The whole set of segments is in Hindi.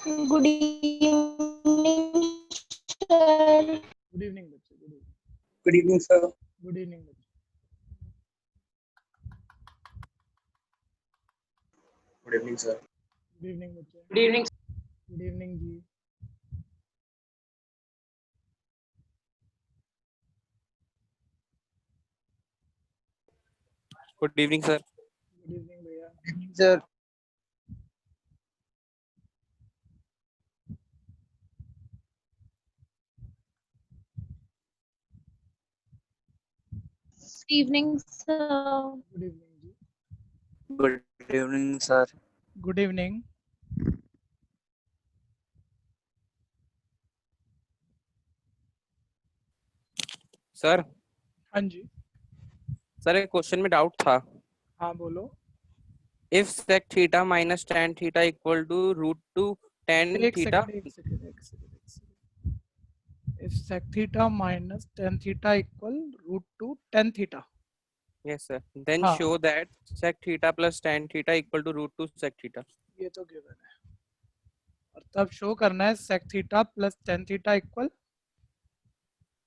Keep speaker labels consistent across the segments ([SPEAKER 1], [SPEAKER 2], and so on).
[SPEAKER 1] Good evening sir.
[SPEAKER 2] Good evening बच्चे, good evening.
[SPEAKER 3] Good evening sir.
[SPEAKER 2] Good evening बच्चे।
[SPEAKER 3] Good evening sir.
[SPEAKER 2] Good evening बच्चे।
[SPEAKER 4] Good evening.
[SPEAKER 2] गुड इवनिंग जी।
[SPEAKER 5] Good evening sir.
[SPEAKER 2] Good evening भैया।
[SPEAKER 3] Sir
[SPEAKER 1] good evening sir.
[SPEAKER 2] Good evening जी।
[SPEAKER 5] Good evening sir.
[SPEAKER 2] Good evening.
[SPEAKER 5] Sir.
[SPEAKER 2] हाँ जी
[SPEAKER 5] सर एक क्वेश्चन में डाउट था।
[SPEAKER 2] हाँ बोलो।
[SPEAKER 5] If sec theta minus tan theta equal to √2 tan
[SPEAKER 2] एक
[SPEAKER 5] theta.
[SPEAKER 2] Second. If sec theta minus tan theta equal √2 tan theta.
[SPEAKER 5] Yes sir. Then
[SPEAKER 2] हाँ
[SPEAKER 5] show that sec theta plus tan theta equal to √2 sec theta.
[SPEAKER 2] ये तो गिवन है, और तब शो करना है sec theta plus tan theta equal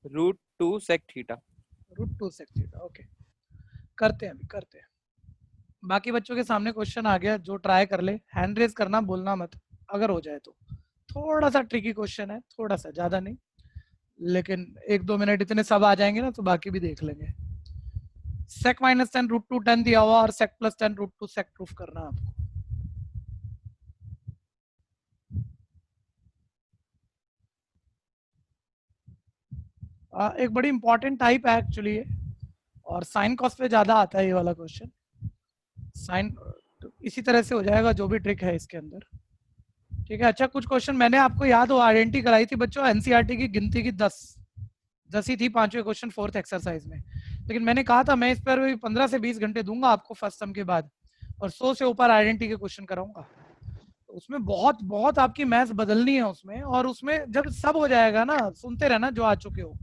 [SPEAKER 5] √2 sec theta.
[SPEAKER 2] √2 sec theta. Okay करते हैं, अभी करते हैं। बाकी बच्चों के सामने क्वेश्चन आ गया, जो ट्राई कर ले। हैंड रेज करना बोलना मत, अगर हो जाए तो। थोड़ा सा ट्रिकी क्वेश्चन है, थोड़ा सा, ज्यादा नहीं, लेकिन 1-2 मिनट इतने सब आ जाएंगे ना तो बाकी भी देख लेंगे। sec माइनस tan √2 tan दिया हुआ और sec plus tan √2 sec proof करना है आपको। एक बड़ी इंपॉर्टेंट टाइप है एक्चुअली ये, और साइन कॉस पे ज्यादा आता है ये वाला क्वेश्चन। साइन इसी तरह से हो जाएगा, जो भी ट्रिक है इसके अंदर। ठीक है, अच्छा कुछ क्वेश्चन मैंने आपको याद हो आइडेंटिटी कराई थी बच्चों, एनसीईआरटी की गिनती की 10 ही थी, 5वें क्वेश्चन 4th एक्सरसाइज में। लेकिन मैंने कहा था मैं इस पर 15 से 20 घंटे दूंगा आपको फर्स्ट सम के बाद, और 100 से ऊपर आइडेंटिटी के क्वेश्चन कराऊंगा। तो उसमें बहुत बहुत आपकी मैथ्स बदलनी है उसमें, और उसमें जब सब हो जाएगा ना, सुनते रहना जो आ चुके हो,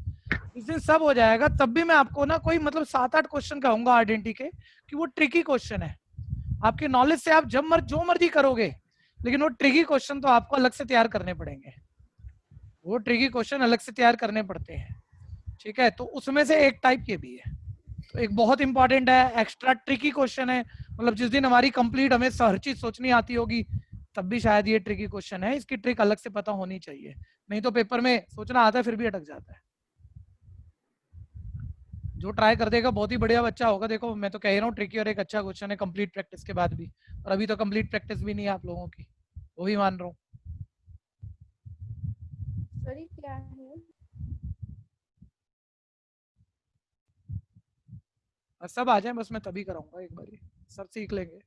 [SPEAKER 2] जिस दिन सब हो जाएगा तब भी मैं आपको ना कोई मतलब 7-8 क्वेश्चन कहूंगा आइडेंटिटी के, कि वो ट्रिकी क्वेश्चन है। आपके नॉलेज से आप जब जो मर्जी करोगे, लेकिन वो ट्रिकी क्वेश्चन तो आपको अलग से तैयार करने पड़ेंगे। वो ट्रिकी क्वेश्चन अलग से तैयार करने पड़ते हैं। ठीक है, तो उसमें से एक टाइप ये भी है, तो एक बहुत इंपॉर्टेंट है, एक्स्ट्रा ट्रिकी क्वेश्चन है। मतलब जिस दिन हमारी कंप्लीट हमें हर चीज सोचनी आती होगी, तब भी शायद ये ट्रिकी क्वेश्चन है। इसकी ट्रिक अलग से पता होनी चाहिए, नहीं तो पेपर में सोचना आता है फिर भी अटक जाता है। जो ट्राई कर देगा बहुत ही बढ़िया बच्चा होगा। देखो मैं तो कह रहा हूँ ट्रिकी और एक अच्छा क्वेश्चन है कंप्लीट प्रैक्टिस के बाद भी, और अभी तो कंप्लीट प्रैक्टिस भी नहीं है आप लोगों की, वो भी मान रहा हूँ।
[SPEAKER 1] सॉरी क्या है?
[SPEAKER 2] सब आ जाए बस, मैं तभी कराऊंगा एक बार, सब सीख लेंगे।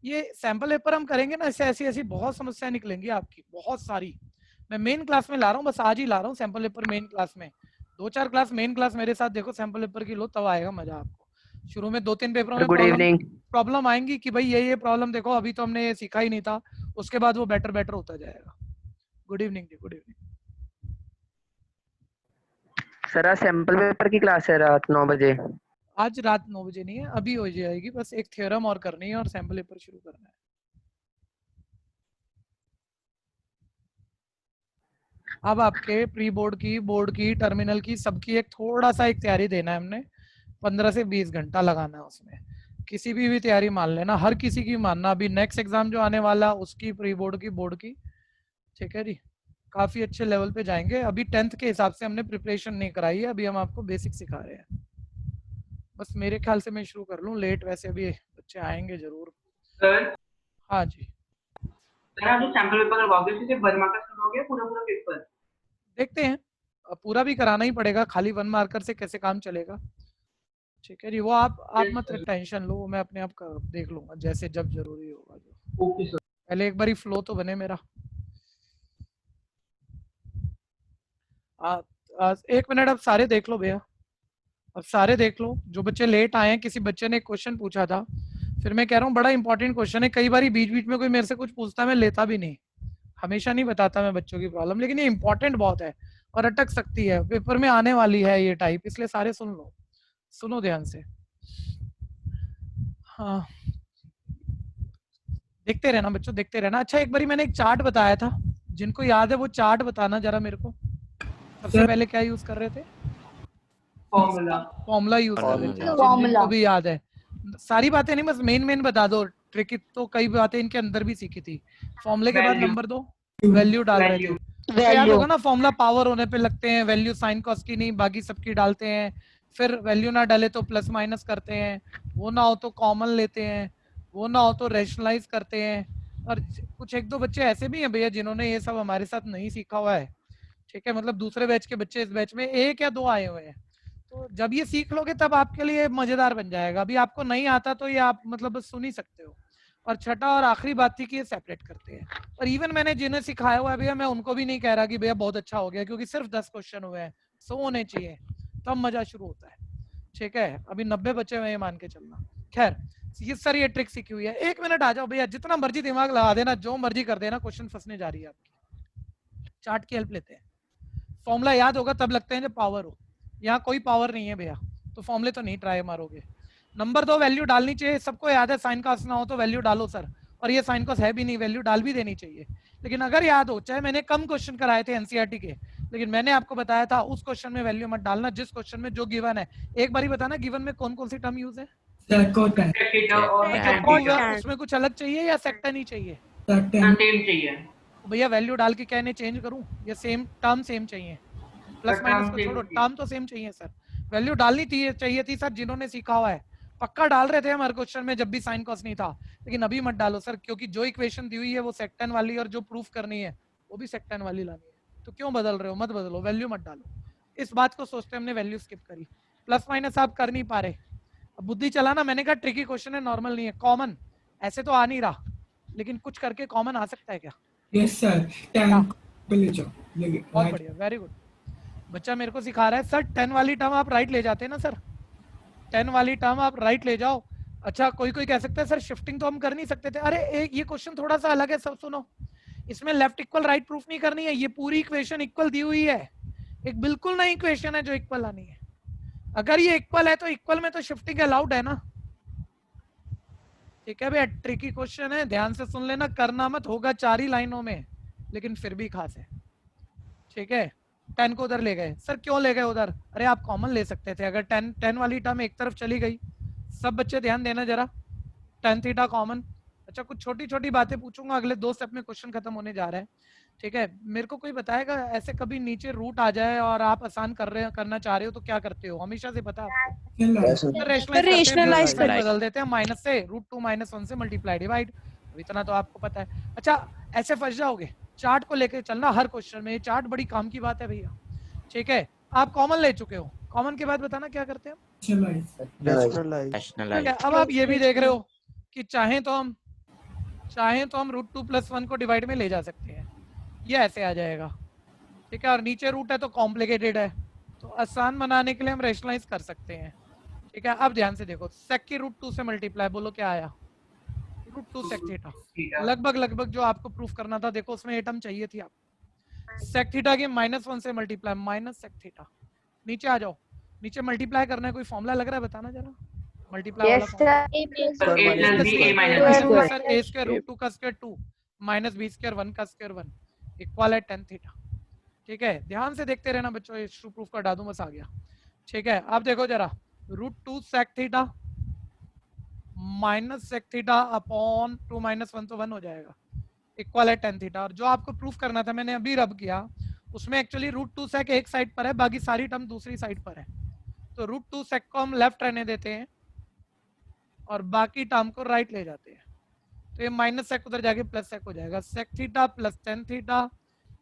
[SPEAKER 2] ये सैंपल पेपर हम करेंगे ना, ऐसे ऐसी ऐसी बहुत समस्याएं निकलेंगी आपकी, बहुत सारी। मैं मेन क्लास में ला रहा हूँ, बस आज ही ला रहा हूँ सैंपल पेपर मेन क्लास में। 2-4 क्लास मेन क्लास मेरे साथ देखो सैंपल पेपर की, लो तब आएगा मजा आपको। शुरू में 2-3 पेपरों में
[SPEAKER 4] गुड इवनिंग।
[SPEAKER 2] प्रॉब्लम आएंगी कि भाई ये प्रॉब्लम देखो, अभी तो हमने ये सीखा ही नहीं था। उसके बाद वो बेटर होता जाएगा। गुड इवनिंग जी, गुड इवनिंग।
[SPEAKER 4] सर आज सैंपल पेपर की क्लास है रात 9 बजे।
[SPEAKER 2] आज रात 9 बजे नहीं है, अभी हो जाएगी। बस एक थ्योरम और करनी है और सैंपल पेपर शुरू करना है। अब आपके प्री बोर्ड की, बोर्ड की, टर्मिनल की, सबकी एक थोड़ा सा एक तैयारी देना है हमने। 15 से 20 घंटा लगाना है उसमें। किसी भी तैयारी मान लेना, हर किसी की मानना। अभी नेक्स्ट एग्जाम जो आने वाला उसकी, प्री बोर्ड की, बोर्ड की। ठीक है जी, काफी अच्छे लेवल पे जाएंगे। अभी 10th के हिसाब से हमने प्रिपरेशन नहीं कराई है, अभी हम आपको बेसिक सिखा रहे हैं। बस मेरे ख्याल से मैं शुरू कर लूँ लेट, वैसे अभी बच्चे आएंगे जरूर।
[SPEAKER 4] सर
[SPEAKER 2] हाँ जी,
[SPEAKER 4] सर आप जो सैंपल पेपर करवाओगे उससे 1 मार्कर शुरू हो गया पूरा पेपर?
[SPEAKER 2] देखते हैं, अब पूरा भी कराना ही पड़ेगा, खाली 1 मार्कर से कैसे काम चलेगा। ठीक है जी, वो आप मत टेंशन लो, मैं अपने आप देख लूंगा जैसे जब जरूरी होगा जो।
[SPEAKER 4] Okay sir.
[SPEAKER 2] पहले एक बारी फ्लो तो बने मेरा। 1 मिनट, अब सारे देख लो भैया, अब सारे देख लो। जो बच्चे लेट आए हैं, किसी बच्चे ने एक क्वेश्चन पूछा था, फिर मैं कह रहा हूँ बड़ा इंपॉर्टेंट क्वेश्चन है। कई बार बीच बीच में कोई मेरे से कुछ पूछता है, मैं लेता भी नहीं, हमेशा नहीं बताता मैं बच्चों की प्रॉब्लम, लेकिन ये इंपॉर्टेंट बहुत है और अटक सकती है, पेपर में आने वाली है ये टाइप, इसलिए सारे सुन लो, सुनो ध्यान से। हाँ, देखते रहना बच्चों, देखते रहना। अच्छा एक बारी मैंने एक चार्ट बताया था, जिनको याद है वो चार्ट बताना जरा मेरे को। सबसे पहले क्या यूज कर रहे थे?
[SPEAKER 4] फॉर्मूला।
[SPEAKER 2] फॉर्मूला यूज कर रहे थे, जिनको भी याद है। सारी बातें नहीं, बस मेन मेन बता दो। ट्रिक तो कई बातें इनके अंदर भी सीखी थी। फॉर्मूले के बाद
[SPEAKER 4] Value.
[SPEAKER 2] नंबर 2 वैल्यू डाल रहे थे।
[SPEAKER 4] Value.
[SPEAKER 2] तो याद होगा ना, फॉर्मूला पावर होने पे लगते हैं, वैल्यू साइन कॉस की नहीं बाकी सबकी डालते हैं, फिर वैल्यू ना डाले तो प्लस माइनस करते हैं, वो ना हो तो कॉमन लेते हैं, वो ना हो तो रेशनलाइज करते हैं। और कुछ एक दो बच्चे ऐसे भी हैं भैया जिन्होंने ये सब हमारे साथ नहीं सीखा हुआ है, ठीक है, मतलब दूसरे बैच के बच्चे इस बैच में 1 या 2 आए हुए हैं। तो जब ये सीख लोगे तब आपके लिए मजेदार बन जाएगा। अभी आपको नहीं आता तो ये आप मतलब बस सुन ही सकते हो। और छठा और आखिरी बात थी कि ये सेपरेट करते हैं। और इवन मैंने जिन्हें सिखाया हुआ है भैया, मैं उनको भी नहीं कह रहा कि भैया बहुत अच्छा हो गया, क्योंकि सिर्फ 10 क्वेश्चन हुए हैं, 100 होने चाहिए, तब मजा शुरू होता है। ठीक है, अभी 90 बचे हुए हैं, मान के चलना। खैर, ये सर ये ट्रिक सीखी हुई है। 1 मिनट आ जाओ भैया, जितना मर्जी दिमाग लगा देना, जो मर्जी कर देना, क्वेश्चन फंसने जा रही है आपकी। चार्ट की हेल्प लेते हैं। फॉर्मूला याद होगा तब लगते हैं जब पावर हो। यहाँ कोई पावर नहीं है भैया, तो फॉर्मूले तो नहीं ट्राई मारोगे। नंबर 2 वैल्यू डालनी चाहिए, सबको याद है साइन कॉस ना हो तो वैल्यू डालो सर, और ये साइन कॉस है भी नहीं, वैल्यू डाल भी देनी चाहिए। लेकिन अगर याद हो, चाहे मैंने कम क्वेश्चन कराए थे एनसीईआरटी के, लेकिन मैंने आपको बताया था उस क्वेश्चन में वैल्यू मत डालना जिस क्वेश्चन में जो गिवन है। एक बारी बताना गिवन में कौन कौन सी टर्म यूज है?
[SPEAKER 4] Theta और
[SPEAKER 2] अच्छा,
[SPEAKER 4] tan
[SPEAKER 2] प्रूफ
[SPEAKER 4] theta.
[SPEAKER 2] उसमें कुछ अलग चाहिए या सेक्टर नहीं चाहिए?
[SPEAKER 4] हाँ, same चाहिए।
[SPEAKER 2] तो भैया वैल्यू डाल के क्या इन्हें चेंज करूं या सेम टर्म सेम चाहिए? प्लस
[SPEAKER 4] But
[SPEAKER 2] माइनस
[SPEAKER 4] term
[SPEAKER 2] को
[SPEAKER 4] same
[SPEAKER 2] छोड़ो,
[SPEAKER 4] चाहिए।
[SPEAKER 2] टर्म तो सेम चाहिए सर। वैल्यू डालनी चाहिए थी सर, जिन्होंने सीखा हुआ है पक्का डाल रहे थे हम हर क्वेश्चन में जब भी साइन कॉस नहीं था। लेकिन अभी मत डालो सर, क्योंकि जो इक्वेशन दी हुई है वो सेक्टन वाली, और जो प्रूफ करनी है वो भी सेक्टन वाली लानी है। तो क्यों बदल रहे हो? मत बदलो, वैल्यू मत डालो। इस बात को सोचते हमने वैल्यू स्किप करी। प्लस माइनस आप कर नहीं पा रहे, अब बुद्धि चलाना। मैंने कहा ट्रिकी क्वेश्चन है, नॉर्मल नहीं है, कॉमन ऐसे तो आ नहीं रहा, लेकिन कुछ करके कॉमन आ सकता है क्या?
[SPEAKER 6] यस सर, टैंक पे ले जाओ।
[SPEAKER 2] बहुत बढ़िया, वेरी गुड। बच्चा मेरे को सिखा रहा है सर 10 वाली टर्म आप राइट ले जाते हैं ना सर, 10 वाली टर्म आप राइट ले जाओ। अच्छा, कोई कोई कह सकता है सर शिफ्टिंग तो हम कर नहीं सकते थे। अरे एक ये क्वेश्चन थोड़ा सा अलग है, सब सुनो। इसमें लेफ्ट इक्वल राइट प्रूफ नहीं करनी है, ये पूरी इक्वेशन इक्वल दी हुई है। एक बिल्कुल नई इक्वेशन है जो इक्वल आनी है। अगर ये इक्वल है तो इक्वल में तो शिफ्टिंग अलाउड है ना। ठीक है भैया, ट्रिकी क्वेश्चन है, ध्यान से सुन लेना, करना मत, होगा 4 ही लाइनों में, लेकिन फिर भी खास है। ठीक है, 10 को उधर ले गए सर, क्यों ले गए उधर? अरे आप कॉमन ले सकते थे। अगर 10 वाली टर्म एक तरफ चली गई, सब बच्चे ध्यान देना जरा, tan थीटा कॉमन। अच्छा, कुछ छोटी छोटी बातें पूछूंगा, अगले 2 स्टेप में क्वेश्चन खत्म होने जा रहा है। ठीक है, मेरे को कोई बताएगा ऐसे कभी नीचे रूट आ जाए और आप आसान करना चाह रहे हो तो क्या करते हो? हमेशा से पता आपको, रेशनलाइज बदल देते हैं, माइनस से √2 - 1 से मल्टीप्लाई डिवाइड। इतना तो आपको पता है। अच्छा, ऐसे फंस जाओगे, चार्ट को लेकर चलना हर क्वेश्चन में, ये चार्ट बड़ी काम की बात है भैया। ठीक है, आप कॉमन ले चुके हो, कॉमन के बाद बताना क्या करते हैं? अब आप ये भी देख रहे हो कि चाहे तो हम √2 + 1 को डिवाइड में ले जा सकते हैं, ये ऐसे आ जाएगा। ठीक है, और नीचे रूट है तो कॉम्प्लिकेटेड है, तो आसान बनाने के लिए हम रेशनलाइज कर सकते हैं। ठीक है, अब ध्यान से देखो, सेक की √2 से मल्टीप्लाई, बोलो क्या आया? √2 सेक थीटा। लगभग जो आपको प्रूफ करना था, देखो उसमें एटम चाहिए थी आपको। सेक थीटा की -1 से मल्टीप्लाई, माइनस सेक थीटा। नीचे आ जाओ, नीचे मल्टीप्लाई करना है, कोई फॉर्मूला लग रहा है, बताना जरा मल्टीप्लाई वाला formula.
[SPEAKER 4] Sir a plus b a minus b।
[SPEAKER 2] Sir a square √2 का स्क्वायर 2 माइनस b स्क्वायर 1 का स्क्वायर 1 इक्वल है tan थीटा। ठीक है, ध्यान से देखते रहना बच्चों, ये प्रूफ का डादू बस आ गया। ठीक है, अब देखो जरा, √2 sec theta minus sec theta upon 2 - 1 तो 1 हो जाएगा, इक्वल है tan थीटा। और जो आपको प्रूफ करना था मैंने अभी रब किया, उसमें एक्चुअली √2 सेक एक साइड पर है, बाकी सारी टर्म दूसरी साइड पर है। तो √2 सेक को हम लेफ्ट रहने देते हैं और बाकी टर्म को राइट ले जाते हैं, तो ये माइनस सेक उधर जाके प्लस सेक हो जाएगा। Sec theta plus tan theta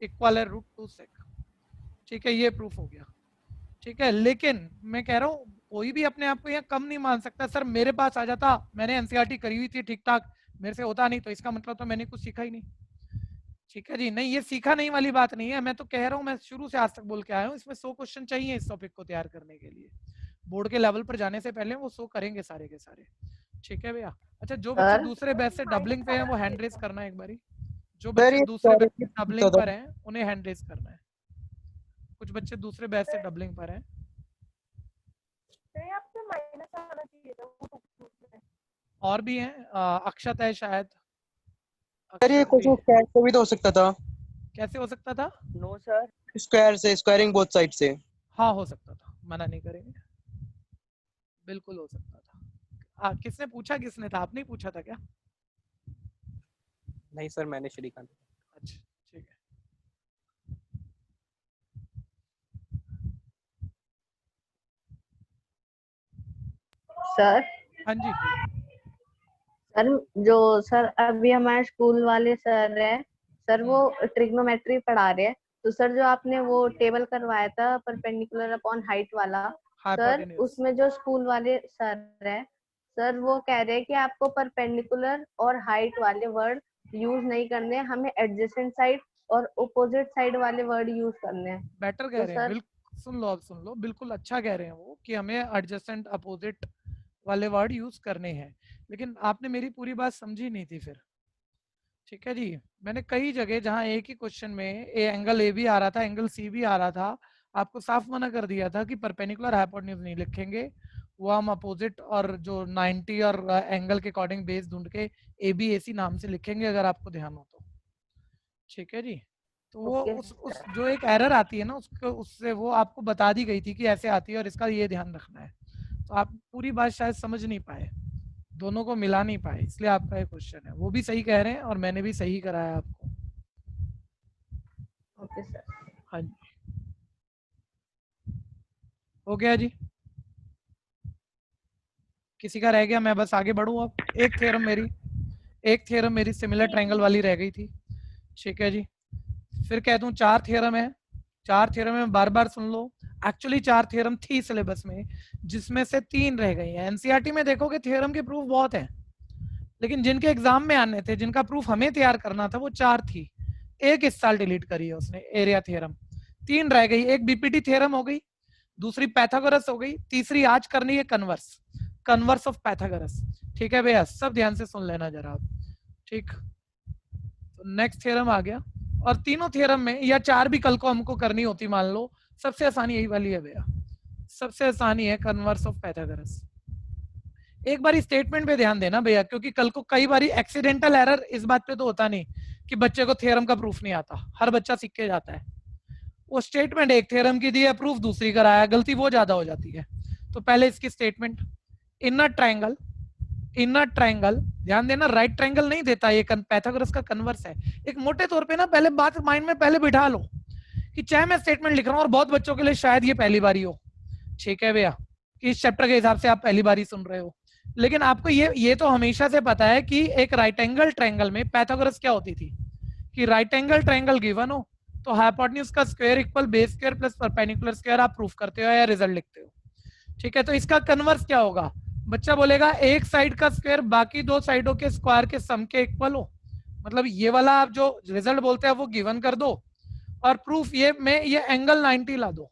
[SPEAKER 2] equal है √2 सेक। ठीक है, ये प्रूफ हो गया। ठीक है, लेकिन मैं कह रहा हूँ कोई भी अपने आप को यहाँ कम नहीं मान सकता। सर मेरे पास आ जाता, मैंने एनसीईआरटी करी हुई थी ठीक ठाक, मेरे से होता नहीं, तो इसका मतलब तो मैंने कुछ सीखा ही नहीं। ठीक है जी, नहीं ये सीखा नहीं वाली बात नहीं है, मैं तो कह रहा हूँ, मैं शुरू से आज तक बोल के आया हूँ, इसमें 100 क्वेश्चन चाहिए इस टॉपिक को तैयार करने के लिए। बोर्ड के लेवल पर जाने से पहले वो 100 करेंगे सारे के सारे। ठीक है भैया। अच्छा, जो बच्चे दूसरे बैच से डबलिंग पे हैं वो हैंड रेज करना है एक बारी। जो बच्चे दूसरे बैच से डबलिंग पर हैं उन्हें हैंड रेज करना है। कुछ बच्चे दूसरे बैच से डबलिंग पर हैं। और भी हैं, अक्षत है शायद,
[SPEAKER 7] सर ये
[SPEAKER 2] अक्षर
[SPEAKER 7] क्वेश्चन
[SPEAKER 2] भी
[SPEAKER 7] स्क्वायर से भी तो हो सकता था।
[SPEAKER 2] कैसे हो सकता था?
[SPEAKER 5] नो सर,
[SPEAKER 7] स्क्वायर से, स्क्वायरिंग बोथ साइड से।
[SPEAKER 2] हाँ हो सकता था, मना नहीं करेंगे, बिल्कुल हो सकता था। किसने पूछा, किसने था, आपने ही पूछा था क्या?
[SPEAKER 5] नहीं सर, मैंने श्रीकांत।
[SPEAKER 2] अच्छा ठीक है।
[SPEAKER 1] सर
[SPEAKER 2] हाँ जी।
[SPEAKER 1] सर जो सर अभी हमारे स्कूल वाले सर है सर, वो ट्रिग्नोमेट्री पढ़ा रहे हैं। तो सर जो आपने वो टेबल करवाया था परपेंडिकुलर अपॉन हाइट वाला, सर
[SPEAKER 2] हाइपोटेन्यूज।
[SPEAKER 1] उसमें जो स्कूल वाले सर है सर, वो कह रहे हैं कि आपको परपेंडिकुलर और हाइट वाले वर्ड यूज नहीं करने हैं, हमें एडजेसेंट साइड और अपोजिट साइड वाले वर्ड यूज करने हैं।
[SPEAKER 2] बेटर कह
[SPEAKER 1] तो
[SPEAKER 2] रहे हैं,
[SPEAKER 1] सर
[SPEAKER 2] बिल्कुल सुन लो, अब सुन लो, बिल्कुल अच्छा कह रहे हैं वो कि हमें एडजेसेंट अपोजिट वाले वर्ड यूज करने हैं, लेकिन आपने मेरी पूरी बात समझी नहीं थी फिर। ठीक है जी, मैंने कई जगह जहां एक ही क्वेश्चन में एंगल ए भी आ रहा था, एंगल सी भी आ रहा था, आपको साफ मना कर दिया था कि परपेंडिकुलर हाइपोटेन्यूज नहीं लिखेंगे, वो हम अपोजिट और जो 90 और एंगल के अकॉर्डिंग बेस ढूंढ के ए बी ए सी नाम से लिखेंगे, अगर आपको ध्यान हो तो। ठीक है जी, तो वो
[SPEAKER 1] ओके
[SPEAKER 2] उस जो एक एरर आती है ना, उसको उससे वो आपको बता दी गई थी कि ऐसे आती है और इसका ये ध्यान रखना है। तो आप पूरी बात शायद समझ नहीं पाए, दोनों को मिला नहीं पाए, इसलिए आपका ये क्वेश्चन है। वो भी सही कह रहे हैं और मैंने भी सही कराया आपको।
[SPEAKER 1] Okay sir.
[SPEAKER 2] हाँ जी, हो गया जी, किसी का रह गया? मैं बस आगे बढ़ूं अब। एक थ्योरम मेरी सिमिलर ट्रायंगल वाली रह गई थी। ठीक है जी, फिर कह दूं 4 थ्योरम है। 4 थ्योरम में बार बार सुन लो, एक्चुअली 4 थ्योरम थी सिलेबस में, जिसमें से 3 रह गई हैं। एनसीईआरटी में देखोगे थ्योरम के प्रूफ बहुत हैं, लेकिन जिनके एग्जाम में आने थे, जिनका प्रूफ हमें तैयार करना था, वो 4 थी। एक इस साल डिलीट करी है उसने, एरिया थ्योरम। 3 रह गई, एक बीपीटी थ्योरम हो गई, दूसरी पैथागोरस हो गई, तीसरी आज करनी है कन्वर्स ऑफ पैथागोरस। ठीक है भैया, सब ध्यान से सुन लेना जरा आप। ठीक, तो नेक्स्ट थ्योरम आ गया, और तीनों थ्योरम में या 4 भी कल को हमको करनी होती मान लो, सबसे आसानी यही वाली है भैया, सबसे आसानी है कन्वर्स ऑफ पैथागोरस। एक बार स्टेटमेंट पे ध्यान देना भैया, क्योंकि कल को कई बार एक्सीडेंटल एरर इस बात पे तो होता नहीं कि बच्चे को थ्योरम का प्रूफ नहीं आता, हर बच्चा सीख के जाता है। वो स्टेटमेंट एक थ्योरम की दी है, प्रूफ दूसरी कराया, गलती वो ज्यादा हो जाती है। तो पहले इसकी स्टेटमेंट, इनर ट्रायंगल ध्यान देना, राइट ट्रायंगल नहीं देता, ये पैथागोरस का कन्वर्स है। एक मोटे तौर पे ना पहले बात माइंड में पहले बिठा लो, कि चाहे मैं स्टेटमेंट लिख रहा हूं और बहुत बच्चों के लिए शायद ये पहली बारी हो, ठीक है भैया, कि इस चैप्टर के हिसाब से आप पहली बारी सुन रहे हो, लेकिन आपको ये तो हमेशा से पता है कि एक राइट एंगल ट्रायंगल में पैथागोरस क्या होती थी, कि राइट एंगल ट्रायंगल गिवन हो तो हाइपोटेन्यूज का square equal base square plus perpendicular square आप प्रूफ करते हो या रिजल्ट लिखते हो। ठीक है, तो इसका कन्वर्स क्या होगा? बच्चा बोलेगा एक साइड का स्क्वायर बाकी 2 साइडों के स्क्वायर के सम के इक्वल हो, मतलब ये वाला आप जो रिजल्ट बोलते हैं वो गिवन कर दो, और प्रूफ ये में ये एंगल 90 ला दो।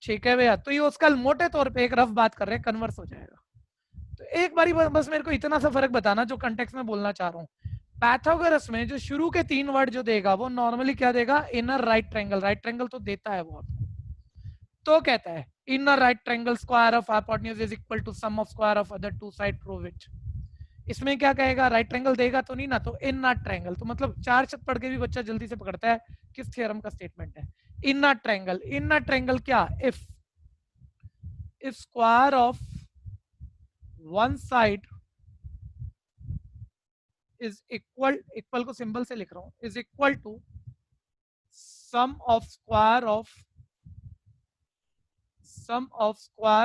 [SPEAKER 2] ठीक है भैया, तो ये उसका मोटे तौर पे एक रफ बात कर रहे हैं, कन्वर्स हो जाएगा। तो एक बारी बस मेरे को इतना सा फर्क बताना जो कंटेक्स्ट में बोलना चाह रहा हूँ। पैथागोरस में जो शुरू के 3 वर्ड जो देगा वो नॉर्मली क्या देगा? इनर राइट ट्रायंगल तो देता है वो आपको, तो कहता है in a right triangle square of hypotenuse is equal to sum of square of other 2 side prove it. इसमें क्या कहेगा? राइट ट्रायंगल देगा तो नहीं ना, तो इनर ट्रायंगल, तो मतलब 4 शब्द पढ़ के भी बच्चा जल्दी से पकड़ता है किस थ्योरम का स्टेटमेंट है। इनर ट्रायंगल क्या? If square of one side is equal को सिंबल से लिख रहा हूं, is equal to sum of square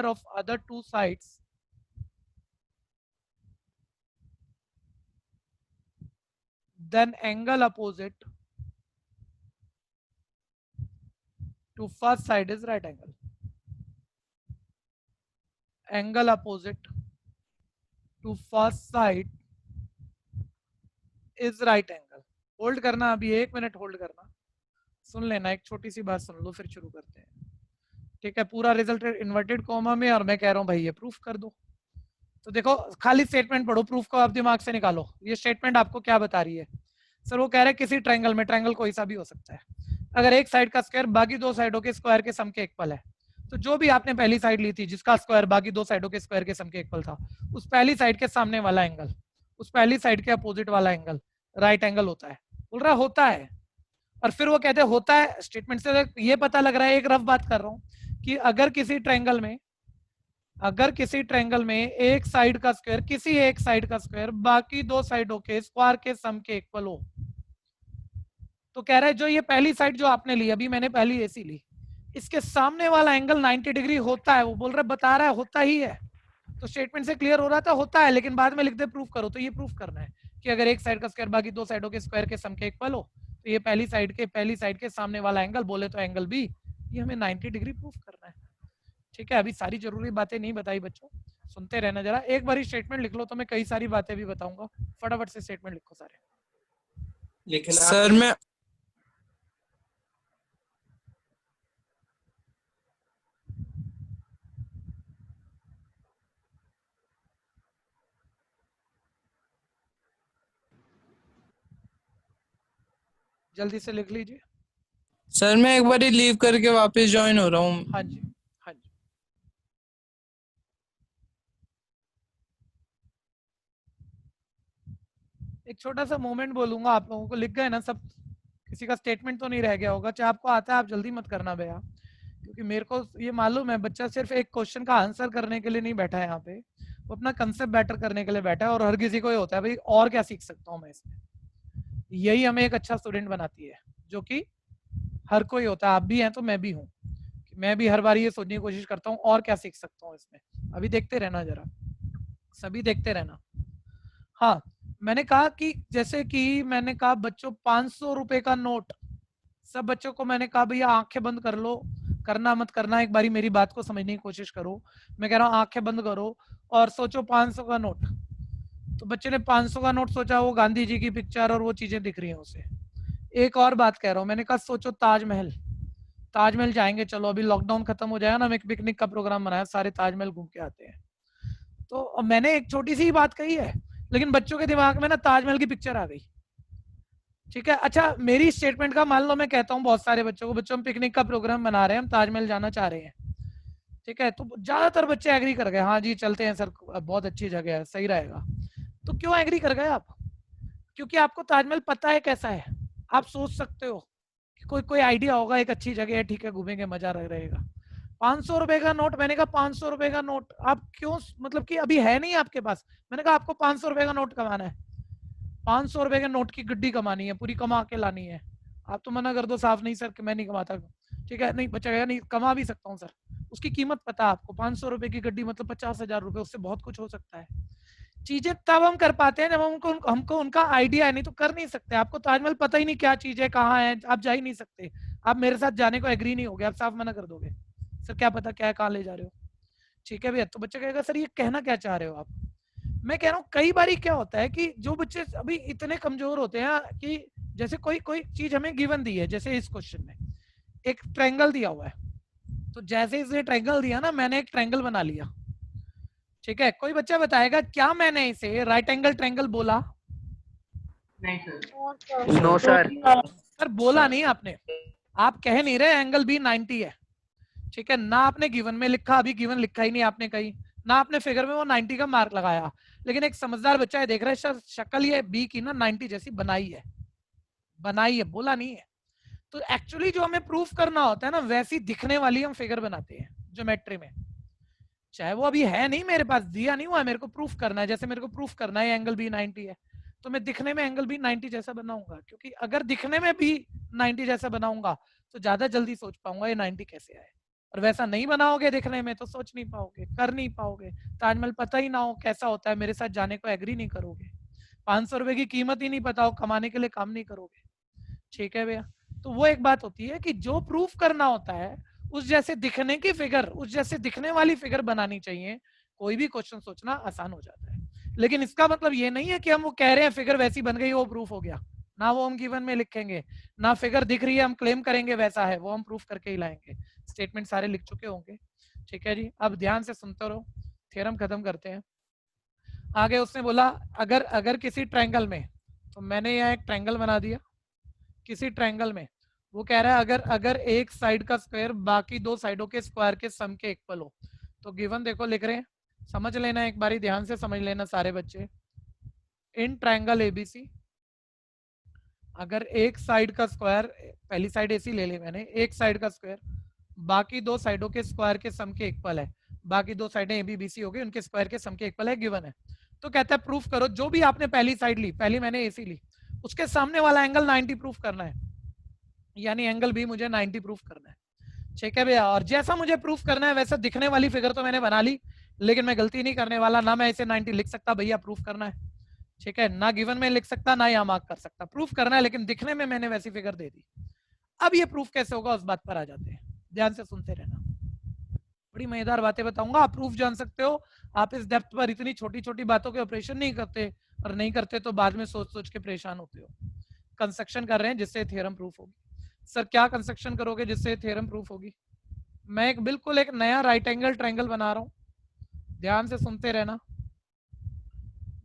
[SPEAKER 2] of other 2 sides then angle opposite to first side is right angle. Angle opposite to first side is right angle. Hold करना, अभी 1 मिनट होल्ड करना, सुन लेना, एक छोटी सी बात सुन लो फिर शुरू करते हैं। ठीक है, पूरा रिजल्ट इन्वर्टेड कॉमा में, और मैं कह रहा हूं भाई ये प्रूफ कर दो। तो देखो खाली स्टेटमेंट पढ़ो, प्रूफ को आप दिमाग से निकालो। ये स्टेटमेंट आपको क्या बता रही है? सर वो कह रहे हैं किसी ट्रायंगल में, ट्रायंगल कोई सा भी हो सकता है, अगर एक साइड का स्क्वायर बाकी 2 साइडों के स्क्वायर के सम के इक्वल है, तो जो भी आपने पहली साइड ली थी जिसका स्क्वायर बाकी 2 साइडों के स्क्वायर के सम के इक्वल था, उस पहली साइड के सामने वाला एंगल, उस पहली साइड के अपोजिट वाला एंगल, राइट एंगल होता है, बोल रहा है होता है, और फिर वो कहते हैं होता है स्टेटमेंट से ये पता लग रहा है, एक रफ बात कर रहा हूं कि अगर किसी ट्रायंगल में एक साइड का स्क्वायर, किसी एक साइड का स्क्वायर बाकी दो साइडों के स्क्वायर के सम के इक्वल हो, तो कह रहा है जो ये पहली साइड जो आपने ली, अभी मैंने पहली ऐसी ली, इसके सामने वाला एंगल 90 डिग्री होता है, वो बोल रहा है बता रहा है होता ही है। तो स्टेटमेंट से क्लियर हो रहा था होता है, लेकिन बाद में लिखते प्रूफ करो, तो ये प्रूफ करना है कि अगर एक साइड का स्क्वायर बाकी दो साइडों के स्क्वायर के सम के इक्वल हो, तो ये पहली साइड के सामने वाला एंगल बोले तो एंगल बी, ये हमें 90 डिग्री प्रूफ करना है। ठीक है, अभी सारी जरूरी बातें नहीं बताई बच्चों, सुनते रहना जरा, एक बार स्टेटमेंट लिख लो तो मैं कई सारी बातें भी बताऊंगा, फटाफट से स्टेटमेंट लिखो सारे।
[SPEAKER 3] लेकिन
[SPEAKER 5] सर मैं
[SPEAKER 2] जल्दी से लिख लीजिए।
[SPEAKER 5] एक बार लीव करके वापस ज्वाइन हो रहा हूँ।
[SPEAKER 2] हाँ जी, हाँ जी। एक छोटा सा मोमेंट बोलूंगा, आप लोगों को लिख गए ना सब, किसी का स्टेटमेंट तो नहीं रह गया होगा, चाहे आपको आता है आप जल्दी मत करना भैया, क्योंकि मेरे को ये मालूम है बच्चा सिर्फ एक क्वेश्चन का आंसर करने के लिए नहीं बैठा है यहाँ पे, वो अपना कंसेप्ट बेटर करने के लिए बैठा है, और हर किसी को ये होता है भाई और क्या सीख सकता हूँ मैं इसमें, यही हमें एक अच्छा स्टूडेंट बनाती है, जो कि हर कोई होता है, आप भी हैं तो मैं भी हूँ, मैं भी हर बार ये सोचने की कोशिश करता हूँ और क्या सीख सकता हूँ इसमें। अभी देखते रहना जरा, सभी देखते रहना। हाँ, मैंने कहा कि जैसे कि मैंने कहा बच्चों 500 रुपए का नोट, सब बच्चों को मैंने कहा भैया आंखें बंद कर लो, करना मत करना, एक बारी मेरी बात को समझने की कोशिश करो, मैं कह रहा हूँ आंखें बंद करो और सोचो 500 का नोट, तो बच्चे ने 500 का नोट सोचा, वो गांधी जी की पिक्चर और वो चीजें दिख रही हैं उसे। एक और बात कह रहा हूँ, मैंने कहा सोचो ताजमहल जाएंगे, चलो अभी लॉकडाउन खत्म हो जाएगा ना, हम एक पिकनिक का प्रोग्राम बनाया, सारे ताजमहल घूम के आते हैं। तो मैंने एक छोटी सी बात कही है, लेकिन बच्चों के दिमाग में ना ताजमहल की पिक्चर आ गई। ठीक है, अच्छा मेरी स्टेटमेंट का मान लो मैं कहता हूँ बहुत सारे बच्चों को, बच्चों हम पिकनिक का प्रोग्राम बना रहे हैं, हम ताजमहल जाना चाह रहे हैं, ठीक है, तो ज्यादातर बच्चे एग्री कर गए, हाँ जी चलते हैं सर, बहुत अच्छी जगह है, सही रहेगा। तो क्यों एग्री कर गए आप? क्योंकि आपको ताजमहल पता है कैसा है, आप सोच सकते हो कि कोई आइडिया होगा, एक अच्छी जगह है, ठीक है घूमेंगे, मजा रहेगा। 500 रुपए का नोट, मैंने कहा 500 रुपए का नोट आप क्यों, मतलब कि अभी है नहीं आपके पास, मैंने कहा आपको 500 रुपए का नोट कमाना है, 500 रुपए के नोट की गड्डी कमानी है, पूरी कमा के लानी है। आप तो मना कर दो साफ, नहीं सर मैं नहीं कमाता, ठीक है नहीं बचा गया, नहीं कमा भी सकता हूँ सर, उसकी कीमत पता है आपको, 500 रुपए की गड्डी मतलब 50,000 रुपए, उससे बहुत कुछ हो सकता है। चीजें तब हम कर पाते हैं जब हमको उनका आइडिया है, नहीं तो कर नहीं सकते। आपको ताजमहल पता ही नहीं क्या चीज है, कहाँ है, आप जा ही नहीं सकते, आप मेरे साथ जाने को एग्री नहीं होगे, आप साफ मना कर दोगे, सर क्या पता क्या है, कहाँ ले जा रहे हो, ठीक है भैया। तो बच्चा कहेगा सर ये कहना क्या चाह रहे हो आप। मैं कह रहा हूँ कई बार क्या होता है कि जो बच्चे अभी इतने कमजोर होते हैं कि जैसे कोई चीज हमें गिवन दी है, जैसे इस क्वेश्चन में एक ट्रायंगल दिया हुआ है, तो जैसे इसने ट्रायंगल दिया ना, मैंने एक ट्रायंगल बना लिया, ठीक है, कोई बच्चा बताएगा क्या मैंने इसे राइट एंगल ट्रायंगल बोला?
[SPEAKER 4] नहीं सर।
[SPEAKER 5] No sir.
[SPEAKER 2] सर बोला नहीं आपने, आप कह नहीं रहे एंगल बी 90 है, ठीक है, ना आपने गिवन में लिखा, अभी गिवन लिखा ही नहीं आपने कहीं, ना आपने फिगर में वो 90 का मार्क लगाया, लेकिन एक समझदार बच्चा है देख रहा है सर शक्ल ये बी की ना 90 जैसी बनाई है, बोला नहीं है। तो एक्चुअली जो हमें प्रूफ करना होता है ना, वैसी दिखने वाली हम फिगर बनाते हैं ज्योमेट्री में, चाहे वो अभी है नहीं मेरे पास, दिया नहीं हुआ है, मेरे को प्रूफ करना है, जैसे मेरे को प्रूफ करना है एंगल बी 90 है, तो मैं दिखने में एंगल बी 90 जैसा बनाऊंगा, क्योंकि अगर दिखने में भी 90 जैसा बनाऊंगा तो ज्यादा जल्दी सोच पाऊंगा ये 90 कैसे आए, और वैसा नहीं बनाओगे दिखने में तो सोच नहीं पाओगे, कर नहीं पाओगे, ताजमहल पता ही ना हो कैसा होता है, मेरे साथ जाने को एग्री नहीं करोगे, 500 रुपए की कीमत ही नहीं पता हो, कमाने के लिए काम नहीं करोगे, ठीक है भैया। तो वो एक बात होती है कि जो प्रूफ करना होता है उस जैसे दिखने की फिगर, उस जैसे दिखने वाली फिगर बनानी चाहिए, कोई भी क्वेश्चन सोचना आसान हो जाता है। लेकिन इसका मतलब ये नहीं है कि हम वो कह रहे हैं फिगर वैसी बन गई वो प्रूफ हो गया, ना वो हम गिवन में लिखेंगे, ना फिगर दिख रही है हम क्लेम करेंगे वैसा है, वो हम प्रूफ करके ही लाएंगे। स्टेटमेंट सारे लिख चुके होंगे, ठीक है जी, अब ध्यान से सुनते रहो, थ्योरम खत्म करते हैं। आगे उसने बोला अगर किसी ट्रायंगल में, तो मैंने यहाँ एक ट्रायंगल बना दिया, किसी ट्रायंगल में वो कह रहा है अगर एक साइड का स्क्वायर बाकी दो साइडों के स्क्वायर के सम के इक्वल हो, तो गिवन देखो लिख रहे हैं, समझ लेना एक बारी, ध्यान से समझ लेना सारे बच्चे। इन ट्रायंगल एबीसी अगर एक साइड का स्क्वायर, पहली साइड ऐसी ले ली मैंने, एक साइड का स्क्वायर बाकी दो साइडों के स्क्वायर के सम के इक्वल है, बाकी दो साइडें ए बी बी सी हो गई, उनके स्क्वायर के सम के इक्वल है, गिवन है। तो कहता है प्रूफ करो जो भी आपने पहली साइड ली, पहली मैंने एसी ली, उसके सामने वाला एंगल 90 प्रूफ करना है, यानी एंगल भी मुझे 90 प्रूफ करना है। ठीक है भैया, और जैसा मुझे प्रूफ करना है वैसा दिखने वाली फिगर तो मैंने बना ली, लेकिन मैं गलती नहीं करने वाला, ना मैं इसे 90 लिख सकता भैया प्रूफ करना है, ठीक है, ना गिवन में लिख सकता ना यहाँ मार्क कर सकता, प्रूफ करना है, लेकिन दिखने में मैंने वैसी फिगर दे दी। अब ये प्रूफ कैसे होगा उस बात पर आ जाते हैं, ध्यान से सुनते रहना, बड़ी मजेदार बातें बताऊंगा, आप प्रूफ जान सकते हो। आप इस डेप्थ पर इतनी छोटी छोटी बातों के ऑपरेशन नहीं करते, और नहीं करते तो बाद में सोच सोच के परेशान होते हो। कंस्ट्रक्शन कर रहे हैं जिससे थ्योरम प्रूफ होगी। सर क्या कंस्ट्रक्शन करोगे जिससे थ्योरम प्रूफ होगी? मैं एक बिल्कुल एक नया राइट एंगल ट्रायंगल बना रहा हूँ, ध्यान से सुनते रहना,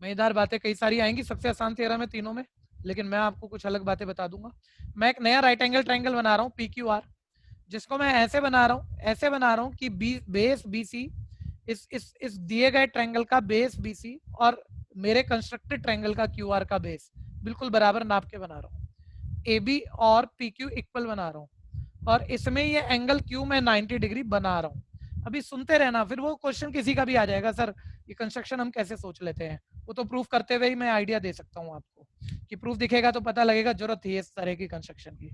[SPEAKER 2] मजेदार बातें कई सारी आएंगी, सबसे आसान थ्योरम है तीनों में, लेकिन मैं आपको कुछ अलग बातें बता दूंगा। मैं एक नया राइट एंगल ट्रायंगल बना रहा हूँ PQR, जिसको मैं ऐसे बना रहा हूँ कि बेस BC इस दिए गए ट्रायंगल का बेस BC और मेरे कंस्ट्रक्टेड ट्रायंगल का QR का बेस बिल्कुल बराबर नाप के बना रहा हूँ, AB और PQ इक्वल बना रहा हूँ, और इसमें ये एंगल Q मैं 90 डिग्री बना रहा हूँ। अभी सुनते रहना, फिर वो क्वेश्चन किसी का भी आ जाएगा, सर ये कंस्ट्रक्शन हम कैसे सोच लेते हैं, वो तो प्रूफ करते हुए ही मैं आइडिया दे सकता हूँ आपको, कि प्रूफ दिखेगा तो पता लगेगा जरूरत थी इस तरह की कंस्ट्रक्शन की।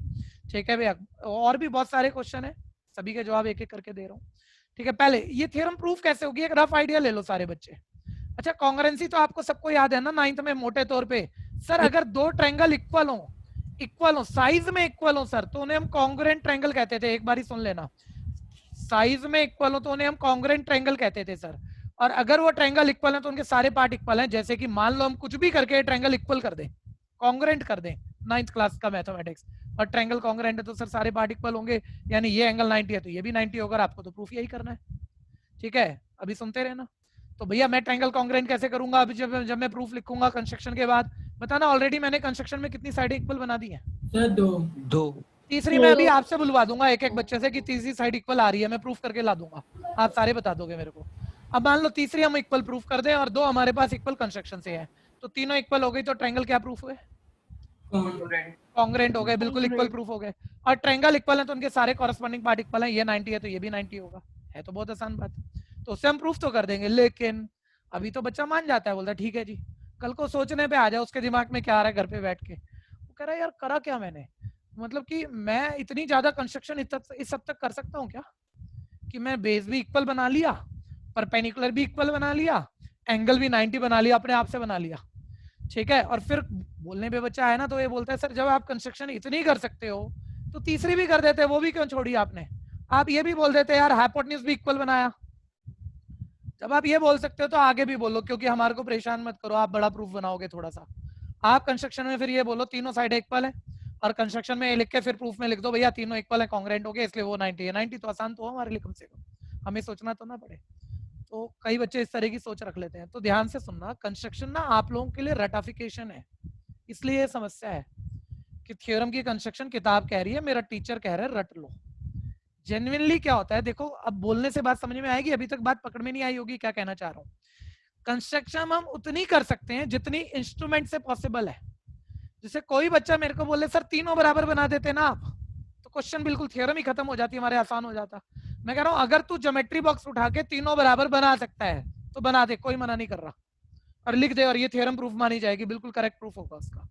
[SPEAKER 2] ठीक है भैया, और भी बहुत सारे क्वेश्चन है, सभी के जवाब एक एक करके दे रहा हूँ। ठीक है, पहले ये थ्योरम प्रूफ कैसे होगी, एक रफ आइडिया ले लो सारे बच्चे। अच्छा, कॉन्ग्रुएंसी तो आपको सबको याद है ना 9th में मोटे तौर पे, सर अगर दो ट्रायंगल इक्वल हो साइज में इक्वल हो सर, तो उन्हें हम कॉन्ग्रुएंट ट्रायंगल कहते थे। एक बार ही सुन लेना, साइज में इक्वल हो तो उन्हें हम कॉन्ग्रुएंट ट्रायंगल कहते थे सर। और अगर वो ट्रायंगल इक्वल है तो उनके सारे पार्ट इक्वल हैं, जैसे कि मान लो हम कुछ भी करके ट्रायंगल इक्वल कर दें, कॉन्ग्रुएंट कर दें, 9th क्लास का मैथमेटिक्स, और ट्रायंगल कॉन्ग्रुएंट है तो सर सारे पार्ट इक्वल होंगे, यानी ये एंगल 90 है तो ये भी 90 होगा, आपको तो प्रूफ यही करना है। ठीक है, अभी सुनते रहना। तो भैया मैं ट्रायंगल कॉन्ग्रुएंट कैसे करूंगा, अभी जब मैं प्रूफ लिखूंगा कंस्ट्रक्शन के बाद, बताना ऑलरेडी मैंने कंस्ट्रक्शन में कितनी साइडें इक्वल बना दी हैं?
[SPEAKER 6] सर दो।
[SPEAKER 2] तीसरी मैं अभी आपसे बुलवा दूंगा एक एक बच्चे से कि तीसरी साइड इक्वल आ रही है, मैं प्रूफ करके ला दूंगा, आप सारे बता दोगे मेरे को। अब मान लो तीसरी हम इक्वल प्रूफ कर दें और दो हमारे पास इक्वल कंस्ट्रक्शन से है, तो तीनों इक्वल हो गई, तो ट्रायंगल क्या प्रूफ हुए? कॉन्ग्रुएंट हो गए, बिल्कुल इक्वल प्रूफ हो गए। और ट्रायंगल इक्वल है तो उनके सारे कॉरेस्पॉन्डिंग पार्ट इक्वल है, ये 90 है तो ये भी 90 होगा, है तो बहुत आसान बात, तो उससे हम प्रूफ तो कर देंगे। लेकिन अभी तो बच्चा मान जाता है, बोलता है ठीक है जी, कल को सोचने पे आ जाए उसके दिमाग में क्या आ रहा है घर पे बैठ के, वो कह रहा है यार करा क्या मैंने, मतलब कि मैं इतनी ज्यादा कंस्ट्रक्शन इस हद तक कर सकता हूँ क्या, कि मैं बेस भी इक्वल बना लिया, परपेंडिकुलर भी इक्वल बना लिया, एंगल भी 90 बना लिया, अपने आप से बना लिया। ठीक है, और फिर बोलने पे बच्चा है ना तो ये बोलता है सर जब आप कंस्ट्रक्शन इतनी कर सकते हो तो तीसरी भी कर देते, वो भी क्यों छोड़ी आपने? आप ये भी बोल देते यार हाइपोटेन्यूज भी इक्वल बनाया। जब आप ये बोल सकते हो तो आगे भी बोलो, क्योंकि हमारे को परेशान मत करो, आप बड़ा प्रूफ बनाओगे थोड़ा सा। आप कंस्ट्रक्शन में फिर ये बोलो तीनों साइड इक्वल है, और कंस्ट्रक्शन में लिख के फिर प्रूफ में लिख दो भैया तीनों इक्वल है, कॉन्ग्रुएंट हो गए, इसलिए वो 90 है। 90 तो आसान तो हमारे लिए, कम से कम हमें सोचना तो ना पड़े। तो कई बच्चे इस तरह की सोच रख लेते हैं, तो ध्यान से सुनना, कंस्ट्रक्शन ना आप लोगों के लिए रटाफिकेशन है, इसलिए ये समस्या है कि थ्योरम की कंस्ट्रक्शन किताब कह रही है, मेरा टीचर कह रहा है रट लो। जेन्युइनली क्या होता है, देखो अब बोलने से बात समझ में आएगी, अभी तक बात पकड़ में नहीं आई होगी क्या कहना चाह रहा हूँ। कंस्ट्रक्शन हम उतनी कर सकते हैं जितनी इंस्ट्रूमेंट से पॉसिबल है। जैसे कोई बच्चा मेरे को बोले सर तीनों बराबर बना देते ना आप, तो क्वेश्चन बिल्कुल थ्योरम ही खत्म हो जाती है, हमारे आसान हो जाता। मैं कह रहा हूं अगर तू ज्योमेट्री बॉक्स उठा के तीनों बराबर बना सकता है तो बना दे, कोई मना नहीं कर रहा, और लिख दे, और ये थ्योरम प्रूफ मानी जाएगी, बिल्कुल करेक्ट प्रूफ होगा उसका।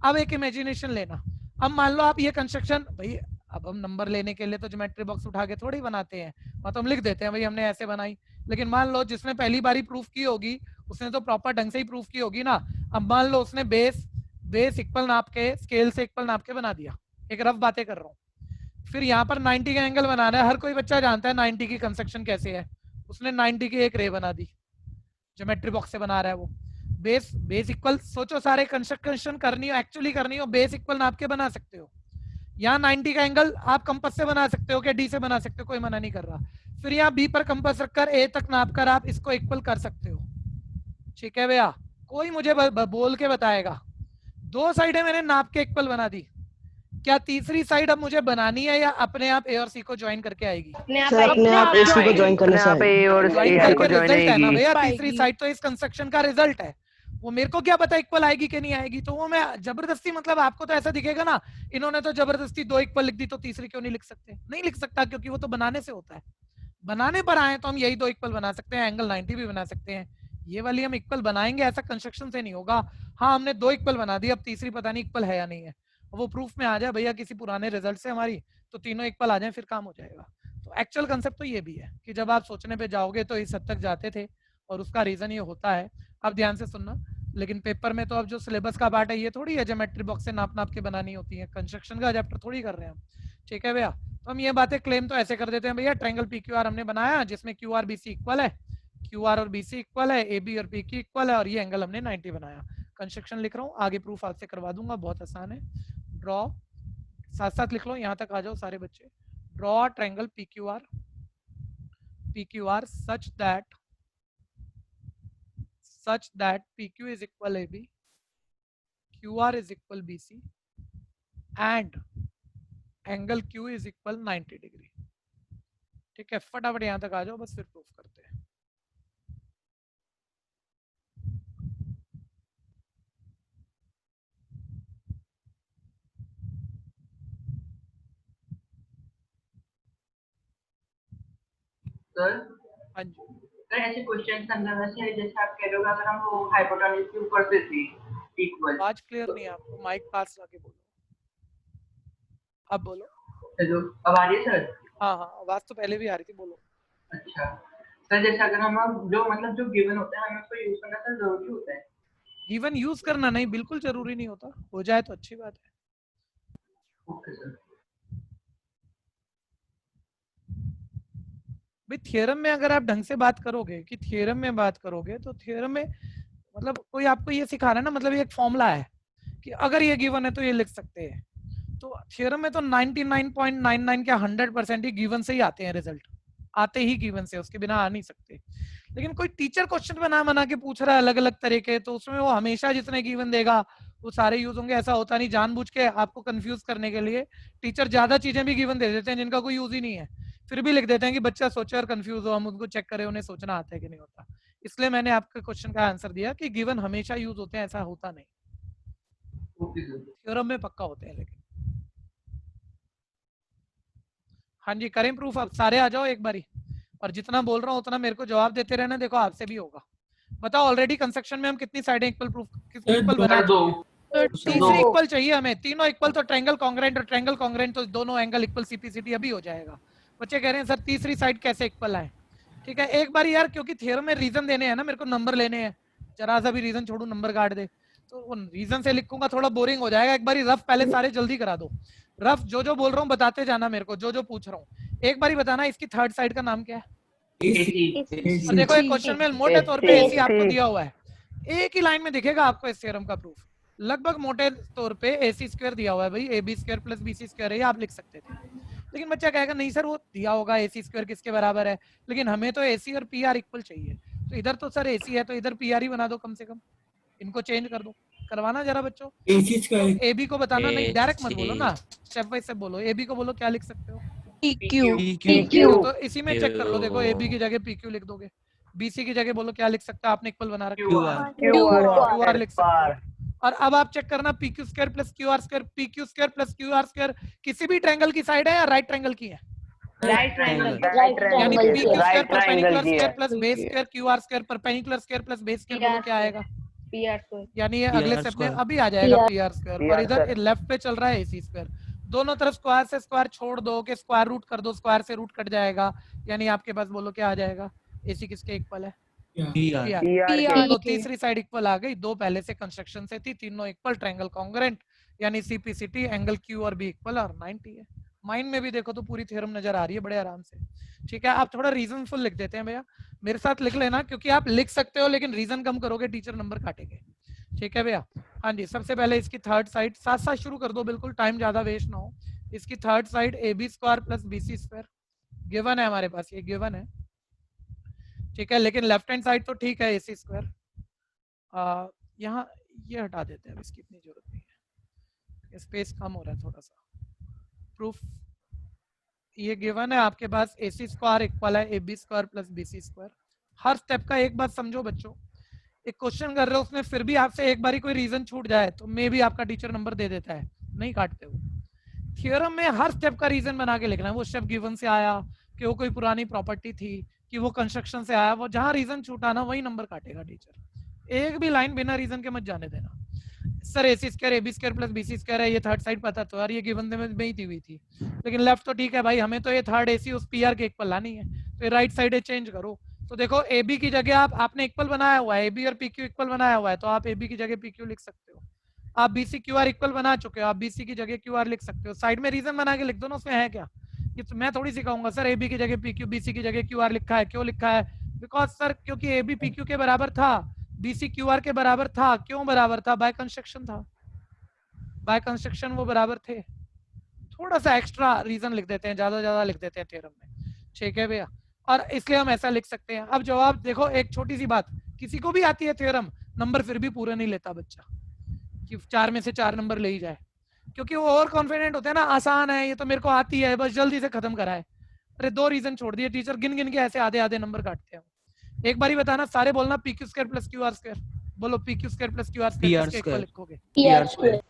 [SPEAKER 2] अब एक इमेजिनेशन लेना, अब मान लो आप ये कंस्ट्रक्शन, भाई अब हम नंबर लेने के लिए तो ज्योमेट्री बॉक्स उठा के थोड़ी बनाते हैं, वहां तो हम लिख देते हैं भाई हमने ऐसे बनाई। लेकिन मान लो जिसने पहली बारी प्रूफ की होगी उसने तो प्रॉपर ढंग से ही प्रूफ की होगी ना। अब मान लो उसने बेस इक्वल नाप के, स्केल से इक्वल नाप के बना दिया, एक रफ बातें कर रहा हूँ। फिर यहाँ पर 90 का एंगल बनाना है, हर कोई बच्चा जानता है 90 की कंस्ट्रक्शन कैसे है, उसने 90 की एक रे बना दी, ज्योमेट्री बॉक्स से बना रहा है वो। बेस इक्वल, सोचो सारे कंस्ट्रक्शन करनी हो, एक्चुअली करनी हो, बेस इक्वल नाप के बना सकते हो। यहाँ 90 का एंगल आप कंपास से बना सकते हो, क्या डी से बना सकते हो, कोई मना नहीं कर रहा। फिर यहाँ बी पर कंपास रखकर ए तक नाप कर आप इसको इक्वल कर सकते हो। ठीक है भैया, कोई मुझे बोल के बताएगा, दो साइडें मैंने नाप के इक्वल बना दी, क्या तीसरी साइड अब मुझे बनानी है या अपने आप ए और सी को ज्वाइन करके आएगी?
[SPEAKER 7] सर अपने आप ए सी को ज्वाइन करने से
[SPEAKER 5] आप ए और
[SPEAKER 2] ज्वाइन
[SPEAKER 5] ए
[SPEAKER 2] करके
[SPEAKER 5] को
[SPEAKER 2] रिजल्ट है ना
[SPEAKER 5] ज्वाइन
[SPEAKER 2] भैया, तीसरी साइड तो इस कंस्ट्रक्शन का रिजल्ट है, वो मेरे को क्या पता इक्वल आएगी कि नहीं आएगी, तो वो मैं जबरदस्ती, मतलब आपको तो ऐसा दिखेगा ना इन्होंने तो जबरदस्ती 2 इक्वल लिख दी तो तीसरी क्यों नहीं लिख सकते, नहीं लिख सकता क्योंकि वो तो बनाने से होता है। बनाने पर आए तो हम यही 2 इक्वल बना सकते हैं, एंगल 90 भी बना सकते हैं, ये वाली हम इक्वल बनाएंगे, ऐसा कंस्ट्रक्शन से नहीं होगा। हाँ हमने 2 इक्वल बना दी, अब तीसरी पता नहीं इक्वल है या नहीं है, वो प्रूफ में आ जाए भैया किसी पुराने रिजल्ट से हमारी, तो तीनों इक्वल आ जाए फिर काम हो जाएगा। तो एक्चुअल कंसेप्ट तो ये भी है कि जब आप सोचने पे जाओगे तो इस हद तक जाते थे, और उसका रीजन ये होता है। अब ध्यान से सुनना, लेकिन पेपर में तो अब जो सिलेबस का पार्ट है ये थोड़ी है ज्योमेट्री बॉक्स से नाप नाप के बनानी होती है, कंस्ट्रक्शन का चैप्टर थोड़ी कर रहे हैं हम, ठीक है भैया। तो हम ये बातें क्लेम तो ऐसे कर देते हैं भैया, ट्रायंगल PQR हमने बनाया जिसमें QR BC इक्वल है, QR और BC इक्वल है, AB और PQ इक्वल है, और ये एंगल हमने 90 बनाया। कंस्ट्रक्शन लिख रहा हूँ, आगे प्रूफ आपसे करवा दूंगा, बहुत आसान है। ड्रॉ, साथ साथ लिख लो, यहाँ तक आ जाओ सारे बच्चे। Draw triangle PQR such that PQ is equal AB, QR is equal BC and angle Q is equal 90 degree. ठीक है, फटाफट यहां तक आ जाओ, बस फिर प्रूफ करते हैं।
[SPEAKER 4] सर
[SPEAKER 2] हाँ जी,
[SPEAKER 4] सर ऐसे क्वेश्चन के अंदर वैसे जैसे आप कह रहे हो अगर हम वो हाइपोटेन्यूज के ऊपर से थी इक्वल,
[SPEAKER 2] आवाज क्लियर नहीं है आपको, माइक पास लाके बोलो, अब बोलो।
[SPEAKER 4] हेलो अब आ रही है सर?
[SPEAKER 2] हाँ हाँ, आवाज तो पहले भी आ रही थी, बोलो।
[SPEAKER 4] अच्छा सर, जैसे अगर हम जो मतलब जो गिवन होता है हमें उसको यूज करना सर जरूरी होता है?
[SPEAKER 2] गिवन यूज करना नहीं, बिल्कुल जरूरी नहीं होता, हो जाए तो अच्छी बात है।
[SPEAKER 4] Okay sir.
[SPEAKER 2] भाई थियरम में अगर आप ढंग से बात करोगे कि थियरम में बात करोगे, तो थियरम में मतलब कोई आपको ये सिखा रहा है ना, मतलब ये एक फॉर्मूला है कि अगर ये गिवन है तो ये लिख सकते हैं। तो थियरम में तो 99.99 क्या 100% ही गिवन से ही आते हैं रिजल्ट, आते ही गिवन से, उसके बिना आ नहीं सकते। लेकिन कोई टीचर क्वेश्चन बना बना के पूछ रहा है अलग अलग तरह के, तो उसमें वो हमेशा जितने गिवन देगा वो सारे यूज होंगे, ऐसा होता नहीं। जानबूझ के आपको कंफ्यूज करने के लिए टीचर ज्यादा चीजें भी गिवन दे देते हैं जिनका कोई यूज ही नहीं है, फिर भी लिख देते हैं कि बच्चा सोचे और कंफ्यूज हो, हम उनको चेक करें उन्हें सोचना आता है कि नहीं होता। इसलिए मैंने आपके क्वेश्चन का आंसर दिया कि गिवन हमेशा यूज होते हैं, ऐसा होता नहीं। थ्योरम में पक्का होते हैं लेकिन। हाँ जी, करें प्रूफ, अब सारे आ जाओ एक बारी, और जितना बोल रहा हूँ उतना मेरे को जवाब देते रहना, देखो आपसे भी होगा। बताओ ऑलरेडी कंस्ट्रक्शन में हम कितनी साइडें इक्वल प्रूफ इक्वल बना चुके हैं? तीसरी इक्वल चाहिए हमें, तीनों इक्वल तो ट्रायंगल कांग्रुएंट और ट्रायंगल कांग्रुएंट तो दोनों एंगल इक्वल CPCT अभी हो जाएगा। बच्चे कह रहे हैं सर तीसरी साइड कैसे इक्वल आए? ठीक है, एक बार यार, क्योंकि थ्योरम में रीजन देने हैं ना, मेरे को नंबर लेने हैं, जरा सा भी रीजन छोड़ू नंबर काट दे, तो वो रीजन से लिखूंगा थोड़ा बोरिंग हो जाएगा। एक बार रफ पहले सारे जल्दी करा दो, रफ जो बोल रहा हूँ बताते जाना मेरे को, जो पूछ रहा हूँ एक बारी बताना। इसकी थर्ड साइड का नाम क्या है? और देखो एक क्वेश्चन में मोटे तौर पे AC आपको दिया हुआ है, एक ही लाइन में दिखेगा आपको इस थ्योरम का प्रूफ, लगभग मोटे तौर पे AC स्क्वायर दिया हुआ है भाई, AB square plus BC square है, आप लिख सकते थे। लेकिन बच्चा कहेगा नहीं सर वो दिया होगा AC स्क्वायर किसके बराबर है, लेकिन हमें तो AC और PR इक्वल चाहिए, तो इधर तो सर AC है तो इधर PR ही बना दो कम से कम, इनको चेंज कर दो, करवाना जरा बच्चों। AB को बताना नहीं, डायरेक्ट मत बोलो ना, स्टेप बाय स्टेप बोलो। AB को बोलो क्या लिख सकते हो? PQ, तो इसी में चेक कर लो, देखो AB की जगह PQ लिख दोगे, BC की जगह बोलो क्या लिख सकते हो, आपने इक्वल बना रखा है QR लिख सकते हो। और अब आप चेक करना PQ square plus QR square, PQ square plus QR square किसी भी ट्रायंगल की साइड है या राइट ट्रायंगल की है?
[SPEAKER 1] राइट ट्रायंगल,
[SPEAKER 2] यानी PQ square perpendicular square plus base square QR square perpendicular square plus base square बोलो क्या आएगा?
[SPEAKER 1] PR स्क्वायर,
[SPEAKER 2] यानी ये अगले स्टेप में अभी आ जाएगा PR स्क्वायर, और इधर लेफ्ट पे चल रहा है AC स्क्वायर। दोनों तरफ स्क्वायर से स्क्वायर छोड़ दो कि स्क्वायर रूट कर दो, स्क्वायर से रूट कट जाएगा, यानी आपके पास बोलो क्या आ जाएगा? AC किसके इक्वल है? PR। तो तीसरी साइड इक्वल आ गई, दो पहले से कंस्ट्रक्शन से थी, तीनों इक्वल, ट्रायंगल कांग्रुएंट, यानी CPCT एंगल Q और B इक्वल और 90 है। माइंड में भी देखो तो पूरी थ्योरम नजर आ रही है बड़े आराम से। ठीक है, आप थोड़ा रीजन फुल लिख देते हैं भैया, मेरे साथ लिख लेना, क्योंकि आप लिख सकते हो लेकिन रीजन कम करोगे टीचर नंबर काटेंगे। ठीक है भैया, हाँ जी। सबसे पहले इसकी थर्ड साइड साथ साथ शुरू कर दो, बिल्कुल टाइम ज्यादा वेस्ट ना हो। इसकी third side AB square plus BC square given है हमारे पास, ये गिवन है, ठीक है। लेकिन लेफ्ट हैंड साइड तो ठीक है AC स्क्वायर, यहाँ ये हटा देते हैं, इसकी इतनी जरूरत नहीं है, स्पेस कम हो रहा है थोड़ा सा। प्रूफ ये गिवन है आपके पास, AC स्क्वायर इक्वल है AB square plus BC square. हर स्टेप का एक बात समझो बच्चों, एक क्वेश्चन कर रहे हो उसमें फिर भी आपसे एक बारी कोई रीजन छूट जाए तो मे भी आपका टीचर नंबर दे देता है, नहीं काटते वो। थ्योरम में हर स्टेप का रीजन बना के लिखना है, वो स्टेप गिवन से आया, कि वो कोई पुरानी प्रॉपर्टी थी, कि वो कंस्ट्रक्शन से आया, वो जहां रीजन छूटा ना वही नंबर काटेगा टीचर। एक भी लाइन बिना रीजन के मत जाने देना। Sir AC square AB square plus BC square है, ये थर्ड साइड पता तो यार ये गिवन में ही दी हुई थी, लेकिन लेफ्ट तो ठीक है भाई, हमें तो ये थर्ड AC उस PR के इक्वल लानी है, तो ये राइट साइड चेंज करो। तो देखो AB की जगह आपने इक्वल बनाया हुआ है, AB और PQ इक्वल बनाया हुआ है, तो आप AB की जगह PQ लिख सकते हो। आप BC QR इक्वल बना चुके हो, आप BC की जगह QR लिख सकते हो। साइड में रीजन बना के लिख दो ना, उसमें है क्या, ये तो मैं थोड़ी सिखाऊंगा सर AB की जगह PQ BC की जगह QR लिखा है, क्यों लिखा है, बिकॉज सर क्योंकि AB PQ के बराबर था, BC QR के बराबर था, क्यों बराबर था, बाय कंस्ट्रक्शन था, बाय कंस्ट्रक्शन वो बराबर थे। थोड़ा सा एक्स्ट्रा रीजन लिख देते हैं, ज्यादा लिख देते हैं थ्योरम में, ठीक है भैया, और इसलिए हम ऐसा लिख सकते हैं। अब जवाब देखो, एक छोटी सी बात, किसी को भी आती है थ्योरम, नंबर फिर भी पूरा नहीं लेता बच्चा, कि 4 में से 4 नंबर ले ही जाए, क्योंकि वो ओवर कॉन्फिडेंट होते हैं ना, आसान है ये तो मेरे को आती है, बस जल्दी से खत्म कराए। अरे 2 रीजन छोड़ दिए, टीचर गिन गिन के ऐसे आधे नंबर काटते हैं। एक बारी बताना, सारे बोलना PQ square plus QR square, बोलो PQ square plus QR square किसके इक्वल लिखोगे,
[SPEAKER 8] PR स्क्वायर।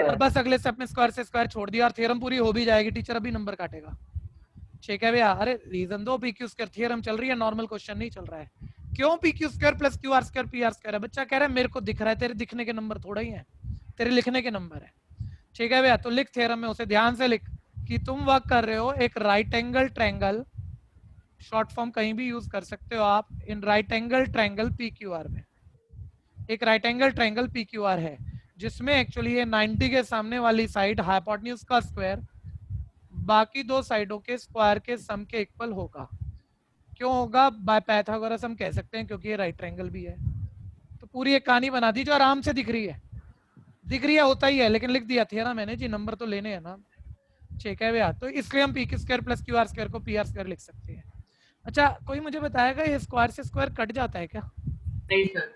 [SPEAKER 2] और बस अगले स्टेप में स्क्वायर से स्क्वायर छोड़ दिया और थ्योरम पूरी हो भी जाएगी, टीचर अभी नंबर काटेगा, ठीक है भैया। अरे रीजन दो, PQ स्क्वायर थ्योरम चल रही है, नॉर्मल क्वेश्चन नहीं चल रहा है। क्यों PQ square plus QR square PR square है, बच्चा कह रहा है मेरे को दिख रहा है, तेरे दिखने के नंबर थोड़ा ही है, तेरे लिखने के नंबर है, ठीक है भैया। तो लिख थ्योरम में, उसे ध्यान से लिख कि तुम वर्क कर रहे हो एक right angle triangle, short form कहीं भी यूज कर सकते हो आप, in right angle triangle PQR में, एक राइट एंगल ट्रायंगल PQR है जिसमें एक्चुअली ये 90 के सामने वाली साइड हाइपोटेन्यूज का स्क्वायर बाकी 2 साइडों के स्क्वायर के सम के इक्वल होगा। क्यों होगा, बाय पाइथागोरस हम कह सकते हैं, क्योंकि ये राइट ट्रायंगल भी है। तो पूरी एक कहानी बना दी जो आराम से दिख रही है, होता ही है, लेकिन लिख दिया था ना मैंने जी, नंबर तो लेने हैं ना, ठीक है भैया। तो इसलिए हम PQ square plus QR square को PR स्क्वायर लिख सकते हैं। अच्छा, कोई मुझे बताएगा ये स्क्वायर से स्क्वायर कट जाता है क्या?
[SPEAKER 4] नहीं सर,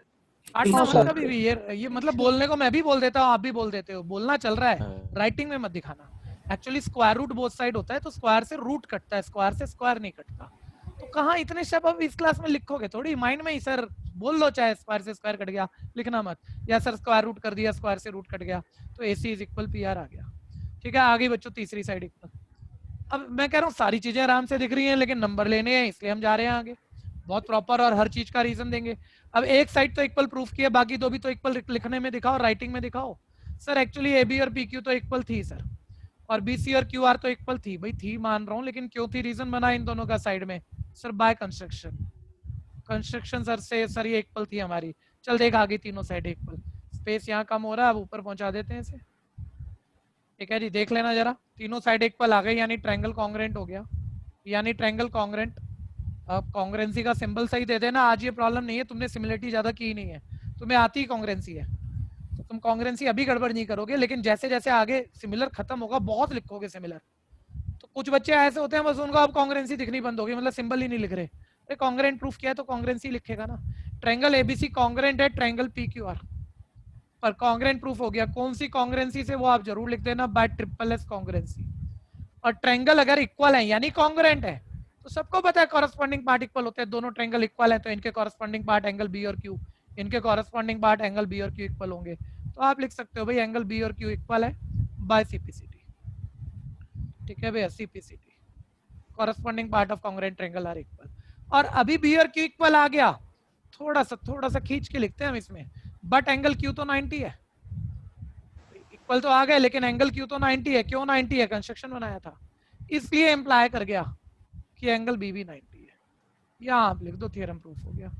[SPEAKER 2] काटना मत कभी भी, ये मतलब बोलने को मैं भी बोल देता हूँ, आप भी बोल देते हो, बोलना चल रहा है, राइटिंग में मत दिखाना। Actually square root both side होता है, तो स्क्वायर से रूट कटता है, स्क्वायर से स्क्वायर नहीं कटता। तो कहाँ इतने स्टेप अब इस क्लास में लिखोगे, थोड़ी माइंड में ही सर बोल लो, चाहे स्क्वायर से स्क्वायर कट गया लिखना मत, या सर स्क्वायर रूट कर दिया, स्क्वायर से रूट कट गया, तो AC इज इक्वल PR आ गया, ठीक है। आगे बच्चों तीसरी साइड इक्वल। अब मैं कह रहा हूँ सारी चीजें आराम से दिख रही हैं, लेकिन नंबर लेने हैं, इसलिए हम जा रहे हैं आगे, बहुत प्रॉपर और हर चीज का रीजन देंगे। अब एक साइड तो इक्वल प्रूफ किया, बाकी 2 भी तो इक्वल लिखने में दिखाओ, राइटिंग में दिखाओ। सर एक्चुअली AB और PQ तो इक्वल थी सर, और BC और QR तो इक्वल थी, भाई थी मान रहा हूँ, लेकिन क्यों थी, रीजन बना इन दोनों का साइड में, सर बाय कंस्ट्रक्शन सर से, सर ये इक्वल थी हमारी। चल देख आगे तीनों साइड इक्वल, स्पेस यहाँ कम हो रहा है, अब ऊपर पहुंचा देते हैं इसे, ठीक है जी। देख लेना जरा, तीनों साइड इक्वल आ गई, यानी ट्रायंगल कॉन्ग्रुएंट हो गया, यानी ट्रायंगल कॉन्ग्रुएंट। अब कॉन्ग्रुएंसी का सिंबल सही दे देना, आज ये प्रॉब्लम नहीं है, तुमने सिमिलरिटी ज्यादा की नहीं है, तुम्हें आती ही कॉन्ग्रुएंसी है, तो तुम कॉन्ग्रुएंसी अभी गड़बड़ नहीं करोगे, लेकिन जैसे जैसे आगे सिमिलर खत्म होगा बहुत लिखोगे सिमिलर। तो कुछ बच्चे ऐसे होते हैं बस उनको अब कॉन्ग्रुएंसी दिखनी बंद होगी, मतलब सिंबल ही नहीं लिख रहे, अरे कॉन्ग्रुएंट प्रूफ किया है तो कॉन्ग्रुएंसी लिखेगा ना। ट्रायंगल ABC कॉन्ग्रुएंट है ट्रायंगल PQR, पर कॉन्ग्रुएंट प्रूफ हो गया, कौन सी कॉन्ग्रुएंसी से वो आप जरूर लिख देना, बाय SSS कॉन्ग्रुएंसी। और ट्रायंगल अगर इक्वल है यानी कॉन्ग्रुएंट है, तो सबको पता है कॉरेस्पॉन्डिंग पार्ट इक्वल होते हैं, दोनों ट्रायंगल इक्वल है तो इनके कॉरेस्पॉन्डिंग पार्ट एंगल B और Q, इनके कॉरेस्पॉन्डिंग पार्ट एंगल B और Q इक्वल होंगे, तो आप लिख सकते हो भाई एंगल B और Q इक्वल है बाय CPCT, ठीक है भैया, CPCT corresponding part of congruent triangle are equal. और अभी B और Q इक्वल आ गया, थोड़ा सा खींच के लिखते हैं हम इसमें, बट एंगल Q तो 90 है, इक्वल तो आ गए, लेकिन एंगल Q तो 90 है, क्यों 90 है, कंस्ट्रक्शन बनाया था, इसलिए इंप्लाई कर गया कि एंगल B भी 90 है, यहाँ आप लिख दो थ्योरम प्रूफ हो गया,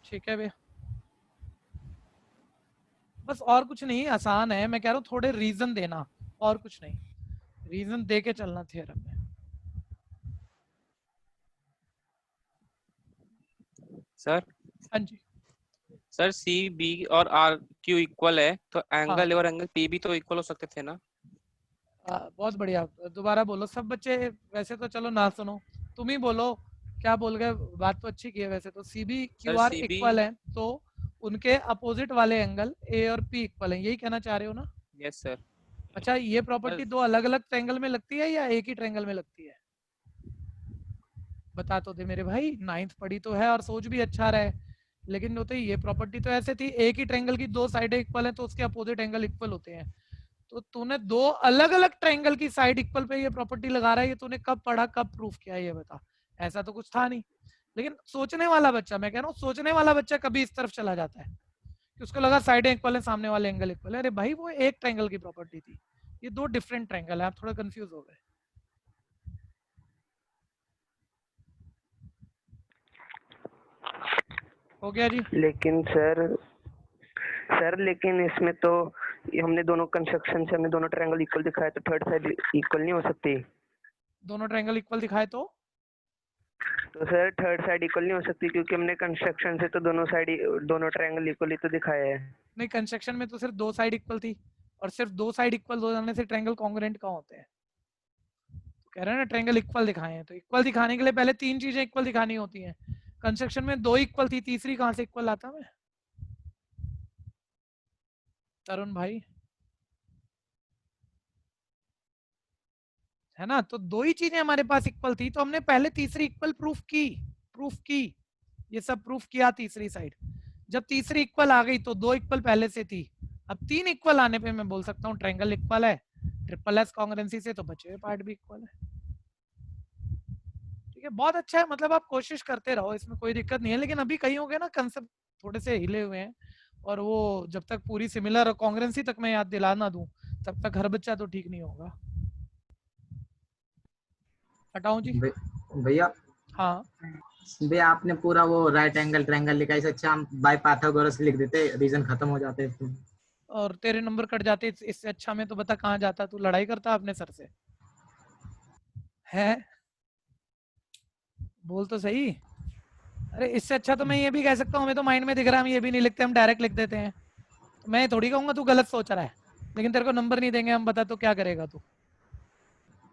[SPEAKER 2] ठीक है भैया। बस और कुछ नहीं, आसान है, मैं कह रहा हूँ थोड़े रीजन देना, और कुछ नहीं, रीजन दे के चलना थ्योरम में।
[SPEAKER 5] सर
[SPEAKER 2] हाँ जी
[SPEAKER 5] सर, CB और RQ इक्वल है, तो एंगल और एंगल P भी तो इक्वल हो सकते थे ना?
[SPEAKER 2] बहुत बढ़िया, दोबारा बोलो सब बच्चे, वैसे तो चलो ना सुनो, तुम ही बोलो क्या बोल गए, बात तो अच्छी की है वैसे तो। CB QR इक्वल है तो उनके अपोजिट वाले एंगल A और P इक्वल है, यही कहना चाह रहे हो ना?
[SPEAKER 5] Yes sir.
[SPEAKER 2] अच्छा, ये प्रॉपर्टी 2 अलग अलग ट्रायंगल में लगती है या एक ही ट्रायंगल में लगती है, बता तो दे मेरे भाई, 9th पढ़ी तो है और सोच भी अच्छा रहे, लेकिन होते ये प्रॉपर्टी तो ऐसे थी, एक ही ट्रायंगल की दो साइडें इक्वल है तो उसके अपोजिट एंगल इक्वल होते हैं। तो तूने दो अलग अलग ट्रायंगल की साइड इक्वल पे ये प्रॉपर्टी लगा रहा है, ये तूने कब पढ़ा, कब प्रूफ किया, ये बता। ऐसा तो कुछ था नहीं। लेकिन सोचने वाला बच्चा, मैं कह रहा हूँ सोचने वाला बच्चा कभी इस तरफ चला जाता है कि उसको लगा साइडें इक्वल है, सामने वाले एंगल इक्वल है। अरे भाई वो एक ट्रायंगल की प्रॉपर्टी थी, ये दो डिफरेंट ट्रायंगल है, आप थोड़ा कंफ्यूज हो गए। हो गया जी?
[SPEAKER 8] लेकिन सर लेकिन इसमें तो ये हमने दोनों कंस्ट्रक्शन से हमने दोनों ट्रायंगल इक्वल दिखाया, तो थर्ड साइड इक्वल नहीं हो सकती?
[SPEAKER 2] दोनों ट्रायंगल इक्वल दिखाए तो
[SPEAKER 8] सर थर्ड साइड इक्वल नहीं हो सकती क्योंकि हमने कंस्ट्रक्शन से तो दोनों ट्रायंगल इक्वल ही तो दिखाया है।
[SPEAKER 2] नहीं, कंस्ट्रक्शन में तो सिर्फ दो साइड इक्वल थी, और सिर्फ दो साइड इक्वल हो जाने से ट्रायंगल कॉन्ग्रुएंट कहाँ होते हैं? तो कह रहे हैं ना ट्रायंगल इक्वल दिखाए हैं, तो इक्वल दिखाने के लिए पहले तीन चीजें इक्वल दिखानी होती हैं। कंस्ट्रक्शन में दो इक्वल थी, तीसरी कहाँ से इक्वल आता मैं? तरुण भाई, है ना? तो दो ही चीजें हमारे पास इक्वल थी, तो हमने पहले तीसरी इक्वल प्रूफ की, ये सब प्रूफ किया तीसरी साइड। जब तीसरी इक्वल आ गई तो दो इक्वल पहले से थी, अब तीन इक्वल आने पे मैं बोल सकता हूँ ट्रायंगल इक्वल है। ट्रिपल एस कॉन्ग्रुएंसी से तो बचे हुए पार्ट भी इक्वल है। ठीक है, बहुत अच्छा है, मतलब आप कोशिश करते रहो, इसमें कोई दिक्कत नहीं है। लेकिन अभी कहीं हो गए ना कंसेप्ट थोड़े से हिले हुए हैं, और वो जब तक पूरी सिमिलर और कॉन्ग्रुएंसी तक मैं याद दिला ना दूं तब तक हर बच्चा तो ठीक नहीं होगा। हटाऊं जी?
[SPEAKER 9] भैया
[SPEAKER 2] हाँ
[SPEAKER 9] भैया आपने पूरा वो राइट एंगल ट्रायंगल लिखा, इससे अच्छा हम बाय पाइथागोरस लिख देते, रीजन खत्म हो जाते इसमें।
[SPEAKER 2] और तेरे नंबर कट जाते, इससे अच्छा में तो बता कहाँ जाता, तू लड़ाई करता अपने सर से है? बोल तो सही। अरे इससे अच्छा तो मैं ये भी कह सकता हूँ, हमें तो माइंड में दिख रहा है, हम ये भी नहीं लिखते, हम डायरेक्ट लिख देते हैं। तो मैं थोड़ी कहूंगा तू गलत सोच रहा है, लेकिन तेरे को नंबर नहीं देंगे हम, बता तो क्या करेगा तू?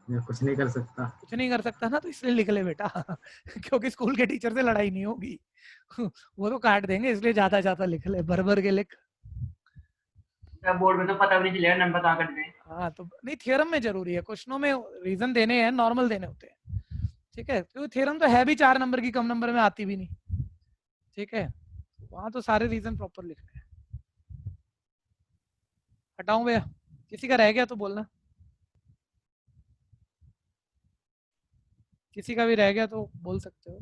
[SPEAKER 9] मैं कुछ नहीं कर सकता।
[SPEAKER 2] कुछ नहीं कर सकता ना, तो इसलिए लिख ले बेटा क्योंकि स्कूल के टीचर से लड़ाई नहीं होगी वो तो काट देंगे, इसलिए ज्यादा ज्यादा लिख ले, भर भर के लिख।
[SPEAKER 4] बोर्ड में तो पता भी नहीं चलेगा नंबर कहाँ कट गए।
[SPEAKER 2] हाँ तो नहीं, थ्योरम में जरूरी है, क्वेश्चनों में रीजन देने हैं, नॉर्मल देने होते हैं। ठीक है, क्योंकि थ्योरम तो है भी 4 नंबर की, कम नंबर में आती भी नहीं। ठीक है, वहां तो सारे रीजन प्रॉपर लिखने हैं। हटाऊं भैया? किसी का रह गया तो बोलना, किसी का भी रह गया तो बोल सकते हो।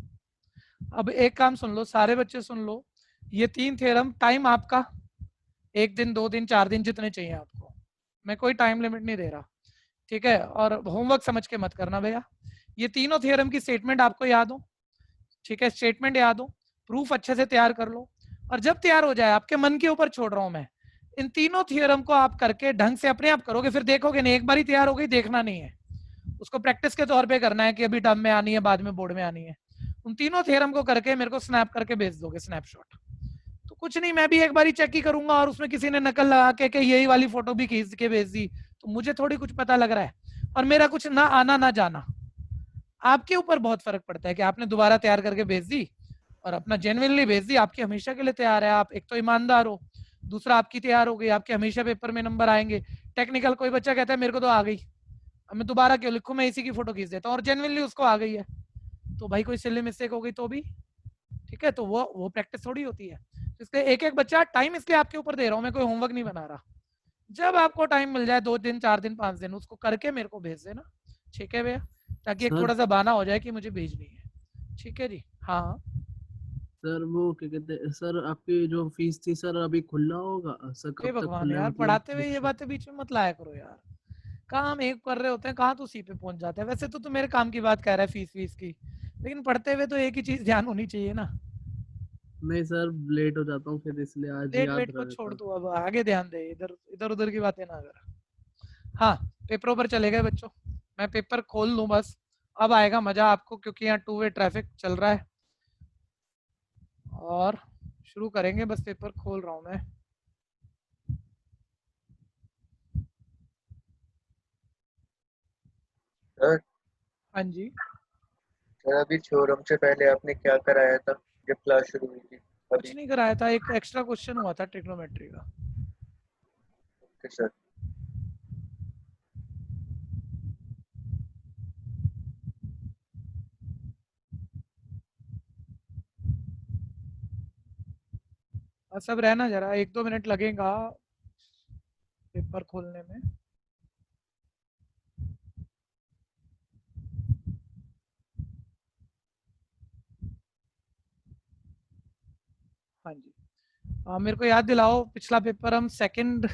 [SPEAKER 2] अब एक काम सुन लो, सारे बच्चे सुन लो, ये 3 थ्योरम, टाइम आपका 1 दिन 2 दिन 4 दिन जितने चाहिए आपको, मैं कोई टाइम लिमिट नहीं दे रहा। ठीक है, और होमवर्क समझ के मत करना भैया। ये तीनों थ्योरम की स्टेटमेंट आपको याद हो, ठीक है, स्टेटमेंट याद हो, प्रूफ अच्छे से तैयार कर लो, और जब तैयार हो जाए, आपके मन के ऊपर छोड़ रहा हूं मैं, इन तीनों थ्योरम को आप करके ढंग से अपने आप करोगे, फिर देखोगे नहीं, एक बार ही तैयार हो गई देखना नहीं है, उसको प्रैक्टिस के तौर पे करना है कि अभी टर्म में आनी है, बाद में बोर्ड में आनी है। उन तीनों थ्योरम को करके मेरे को स्नैप करके भेज दोगे, स्नैपशॉट। तो कुछ नहीं, मैं भी एक बार ही चेक ही करूंगा, और उसमें किसी ने नकल लगा के यही वाली फोटो भी खींच के भेज दी, तो मुझे थोड़ी कुछ पता लग रहा है, और मेरा कुछ ना आना ना जाना। आपके ऊपर बहुत फर्क पड़ता है कि आपने दोबारा तैयार करके भेज दी और अपना जेन्युइनली भेज दी, आपकी हमेशा के लिए तैयार है, आप एक तो ईमानदार हो, दूसरा आपकी तैयार हो गई, आपके हमेशा पेपर में नंबर आएंगे। टेक्निकल कोई बच्चा कहता है मेरे को तो आ गई, अब मैं दोबारा क्यों लिखूं, मैं इसी की फोटो खींच देता हूँ, और जेन्युइनली उसको आ गई है, तो भाई कोई सिली मिस्टेक हो गई तो भी ठीक है, तो वो प्रैक्टिस थोड़ी होती है। इसलिए एक एक बच्चा, टाइम इसलिए आपके ऊपर दे रहा हूँ, मैं कोई होमवर्क नहीं बना रहा। जब आपको टाइम मिल जाए, 2 दिन 4 दिन 5 दिन, उसको करके मेरे को भेज देना, ठीक है भैया, ताकि एक थोड़ा सा बहाना हो जाए कि मुझे भेजनी है। ठीक है जी? हाँ
[SPEAKER 10] सर वो क्या कहते हैं सर, आपकी जो फीस थी सर अभी खुला होगा सर?
[SPEAKER 2] हे
[SPEAKER 10] कब तक
[SPEAKER 2] भगवान
[SPEAKER 10] खुला है
[SPEAKER 2] यार,
[SPEAKER 10] मतलब?
[SPEAKER 2] पढ़ाते हुए ये बातें बीच में मत लाया करो यार, काम एक कर रहे होते हैं, कहाँ तू सी पे पहुंच जाता है। वैसे तो तू मेरे काम की बात कह रहा है, फीस की, लेकिन पढ़ते हुए तो एक ही चीज ध्यान होनी चाहिए ना।
[SPEAKER 10] नहीं सर, लेट हो जाता हूँ फिर, इसलिए आज
[SPEAKER 2] लेट
[SPEAKER 10] याद
[SPEAKER 2] वेट को छोड़
[SPEAKER 10] रहता।
[SPEAKER 2] तू, अब आगे ध्यान दे, इधर इधर उधर की बातें ना कर। हाँ, पेपरों पर चले गए बच्चों, मैं पेपर खोल लूँ बस, अब आएगा मजा आपको, क्योंकि यहाँ 2 वे ट्रैफिक चल रहा है, और शुरू करेंगे, बस पेपर खोल रहा हूँ मैं।
[SPEAKER 8] सर
[SPEAKER 2] हाँ जी,
[SPEAKER 8] सर अभी थ्योरम से पहले आपने क्या कराया था जब क्लास शुरू हुई थी?
[SPEAKER 2] कुछ
[SPEAKER 8] अभी
[SPEAKER 2] नहीं कराया था, एक एक्स्ट्रा क्वेश्चन हुआ था ट्रिग्नोमेट्री का।
[SPEAKER 8] सर
[SPEAKER 2] सब रहना जरा, 1-2 मिनट लगेगा पेपर खोलने में। हाँ जी, मेरे को याद दिलाओ पिछला पेपर हम सेकंड